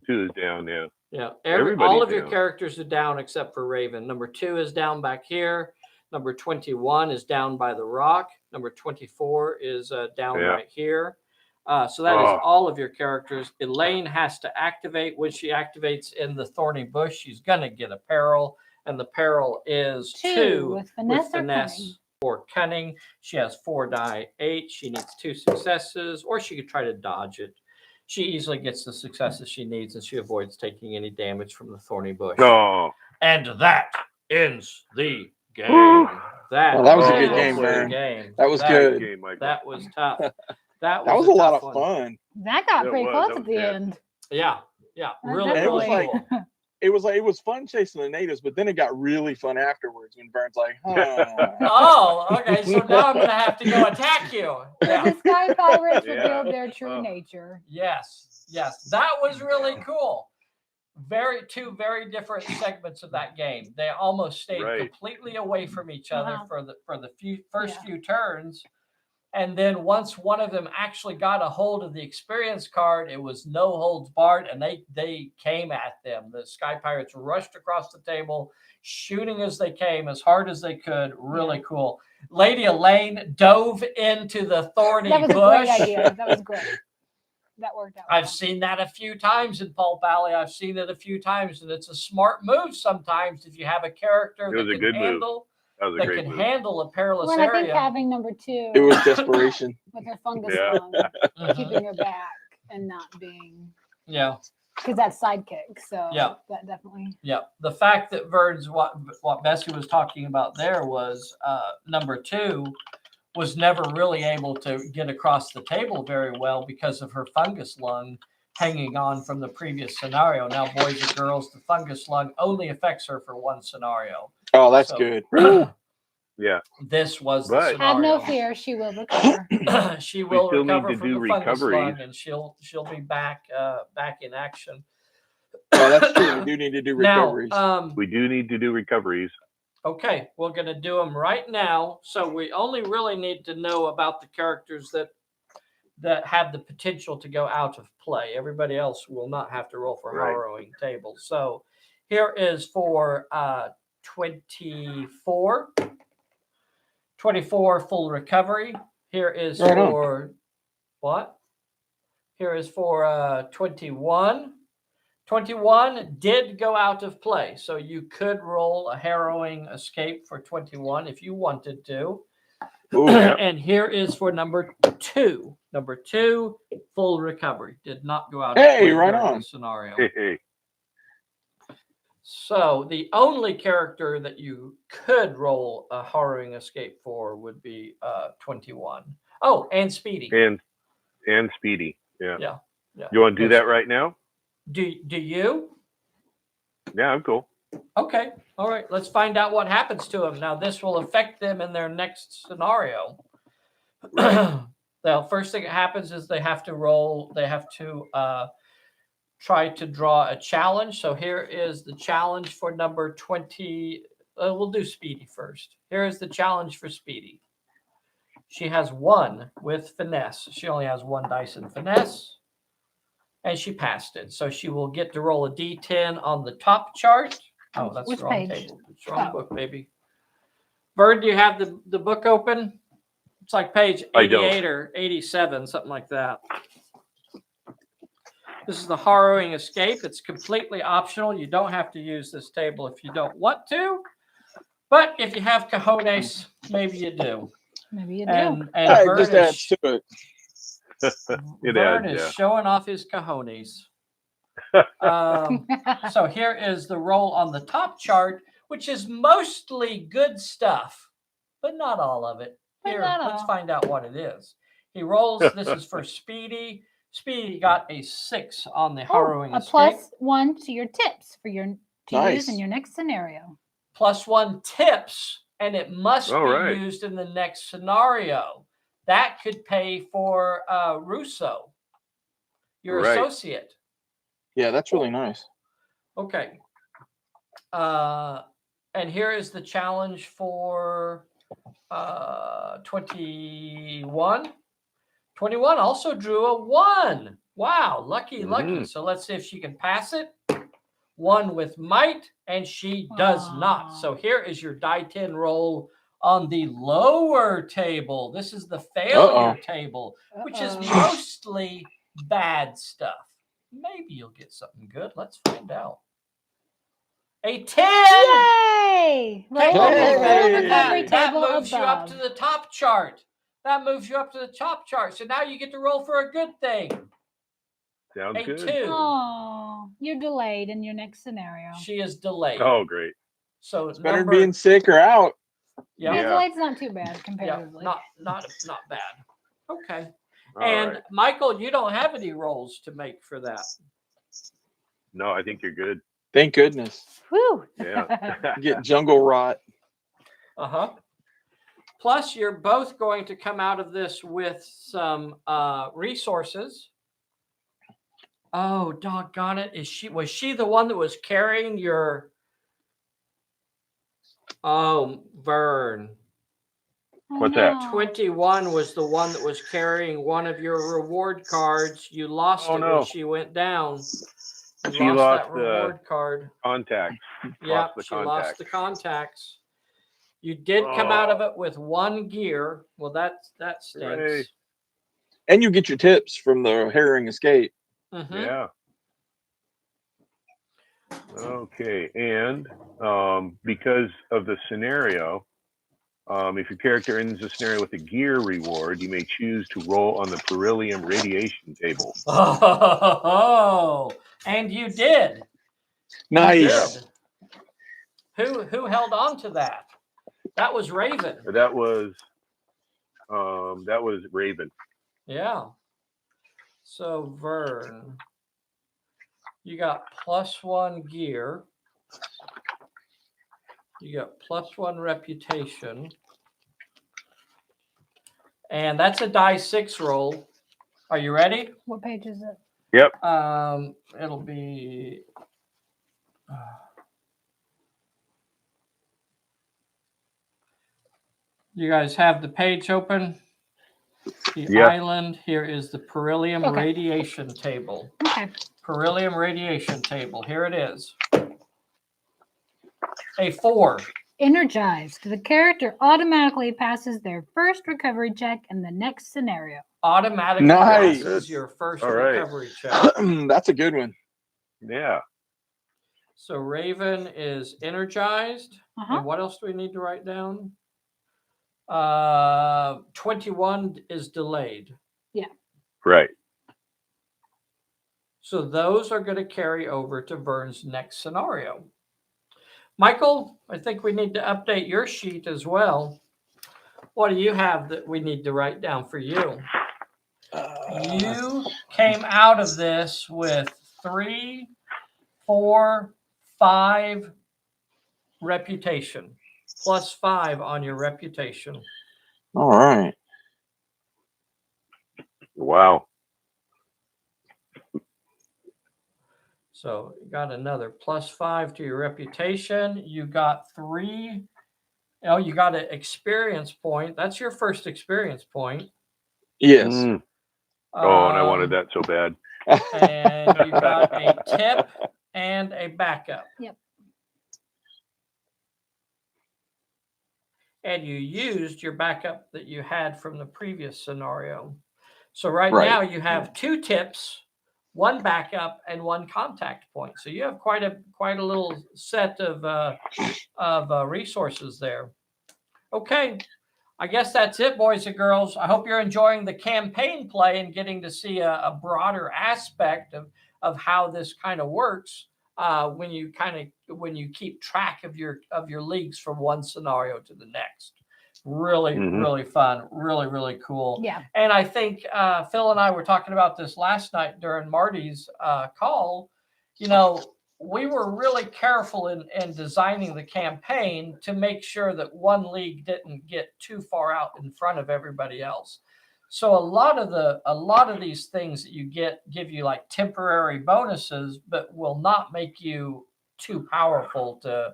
2 is down. Yeah. Yeah, Everybody's all of your down. characters are down except for Raven. Number 2 is down back here. Number 21 is down by the rock. Number 24 is down right here. So that is all of your characters. Elaine has to activate. When she activates in the thorny bush, she's going to get a peril. And the peril is 2 with finesse or cunning. She has 4 die 8. She needs 2 successes, or she could try to dodge it. She easily gets the successes she needs, and she avoids taking any damage from the thorny bush. Oh. And that ends the game. Well, that was a good ends game, the Vern. game. That was good. Game, Michael. That was tough. That was a a lot tough of one. fun. That got It pretty was. close That at was the good. Yeah, end. really, And it was really like- cool. It was fun chasing the natives, but then it got really fun afterwards when Vern's like, huh. Oh, okay. So now I'm gonna have to go attack you. Yeah. The Sky Pirates Yeah. revealed their true Oh. nature. Yes, that was really cool. Two very different segments of that game. They almost stayed Right. completely away from each other Uh-huh. for the first few turns, and then once one of them actually got a hold of the experience card, it was no holds barred, and they came at them. The Sky Pirates rushed across the table, shooting as they came, as hard as they could. Really cool. Lady Elaine dove into the thorny That was bush. a great idea. That was great. That worked out. I've well. seen that a few times in Pulp Alley. I've seen it a few times, and it's a smart move sometimes if you have a character It was that a can good move. handle That was a that great can move. handle a perilous Well, I think area. having number 2 It was desperation. with her fungus Yeah. lung, Mhm. keeping her back and not being, Yeah, because that's sidekick. So Yeah. that definitely. yeah. The fact that Vern's what Bessie was talking about there was number 2 was never really able to get across the table very well because of her fungus lung hanging on from the previous scenario. Now, boys and girls, the fungus lung only affects her for one scenario. Oh, that's So- good. Yeah. This was the But- scenario. Have no fear, she will recover. She will still need recover to from do the fungus lung, recoveries. and she'll be back in action. Oh, that's true. We do need to do recoveries. Now, We do need to do recoveries. okay, we're going to do them right now. So we only really need to know about the characters that have the potential to go out of play. Everybody else will not have to roll for Right. harrowing tables. So here is for 24. 24 full recovery. Here is Right on. for what? Here is for 21. 21 did go out of play, so you could roll a harrowing escape for 21 if you wanted to. Ooh, And here is for number 2. Number 2, full recovery. Did not go out of Hey, play right during on. the scenario. Hey. So the only character that you could roll a harrowing escape for would be 21. Oh, and Speedy. And Speedy. Yeah. Yeah. You want to do that right now? Do you? Yeah, I'm cool. Okay. All right. Let's find out what happens to them. Now, this will affect them in their next scenario. The first thing that happens is they have to roll. They have to try to draw a challenge. So here is the challenge for number 20. We'll do Speedy first. Here is the challenge for Speedy. She has 1 with finesse. She only has 1 dice in finesse. And she passed it. So she will get to roll a D10 on the top chart. Oh, that's Which the wrong page? table. It's the wrong Oh. book, baby. Bird, do you have the book open? It's like page I don't. 88 or 87, something like that. This is the harrowing escape. It's completely optional. You don't have to use this table if you don't want to. But if you have cojones, maybe you do. Maybe you do. And yeah, it Vern just is adds to it. It Vern adds, is yeah. showing off his cojones. So here is the roll on the top chart, which is mostly good stuff, but not all of it. But Here, not let's all. find out what it is. He rolls. This is for Speedy. Speedy got a 6 on the harrowing a escape. +1 to your tips for your to use in Nice. your next scenario. +1 tips, and it must All be right. used in the next scenario. That could pay for Russo, your Right. associate. Yeah, that's really nice. Okay. And here is the challenge for 21. 21 also drew a 1. Wow, lucky, lucky. So let's see if she can pass it. 1 with might, and she does not. Aw. So here is your die 10 roll on the lower table. This is the failure table, which is mostly bad stuff. Maybe you'll get something good. Let's find out. A 10! Yay! Right Hey, on the Hey! full recovery that table moves you up to above. the top chart. That moves you up to the top chart. So now you get to roll for a good thing. Sounds A good. 2. Oh, you're delayed in your next scenario. She is delayed. Oh, great. So It's better than being sick or out. yeah, Yeah, Yeah. delayd's not too bad yeah, comparatively. not bad. Okay. All And right. Michael, you don't have any rolls to make for that. No, I think you're good. Thank goodness. Whew. Yeah. Get jungle rot. Uh-huh. Plus, you're both going to come out of this with some resources. Oh, doggone it. Was she the one that was carrying your Vern? What's that? no. 21 was the one that was carrying one of your reward cards. You lost Oh, it no. when she went down. You She lost that reward card. Contact. Yep, the she lost contacts. the contacts. You did come out of it with 1 gear. Well, that stinks. Hooray. And you get your tips from the harrowing escape. Mhm. Yeah. Okay. And because of the scenario, if your character ends the scenario with a gear reward, you may choose to roll on the Perilium radiation table. Oh, and you did. Nice. You did. Who held on to that? That was Raven. That was Raven. Yeah. So Vern, you got +1 gear. You got +1 reputation. And that's a die 6 roll. Are you ready? What page is it? Yep. It'll be you guys have the page open. The Yeah. island. Here is the Perilous Okay. radiation table. Okay. Perilous radiation table. Here it is. A 4. Energized. The character automatically passes their first recovery check in the next scenario. Automatically Nice. passes your first All right. recovery check. That's a good one. Yeah. So Raven is energized. Uh-huh. And what else do we need to write down? 21 is delayed. Right. So those are going to carry over to Vern's next scenario. Michael, I think we need to update your sheet as well. What do you have that we need to write down for you? You came out of this with 3, 4, 5 reputation, +5 on your reputation. All right. Wow. So you got another +5 to your reputation. You got 3. Oh, you got an experience point. That's your first experience point. Yes. Mm. Oh, and I wanted that so bad. And you got a tip and a backup. Yep. And you used your backup that you had from the previous scenario. So right Right. now you have 2 tips, 1 backup, and 1 contact point. So you have quite a little set of resources there. Okay, I guess that's it, boys and girls. I hope you're enjoying the campaign play and getting to see a broader aspect of how this kind of works. when you keep track of your leagues from one scenario to the next. Really, really fun. Really, really cool. Yeah. And I think Phil and I were talking about this last night during Marty's call. You know, we were really careful in designing the campaign to make sure that one league didn't get too far out in front of everybody else. So a lot of these things that you give you like temporary bonuses, but will not make you too powerful to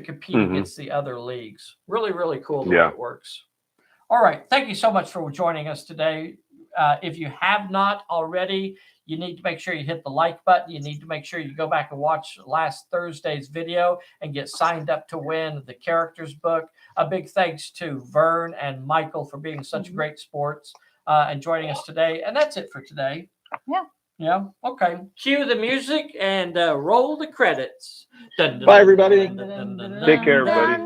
compete against the other leagues. Really, really cool the way it works. All right. Thank you so much for joining us today. If you have not already, you need to make sure you hit the like button. You need to make sure you go back and watch last Thursday's video and get signed up to win the characters book. A big thanks to Vern and Michael for being such great sports and joining us today. And that's it for today. Yeah. Yeah. Okay. Cue the music and roll the credits. Bye, everybody. Take care, everybody.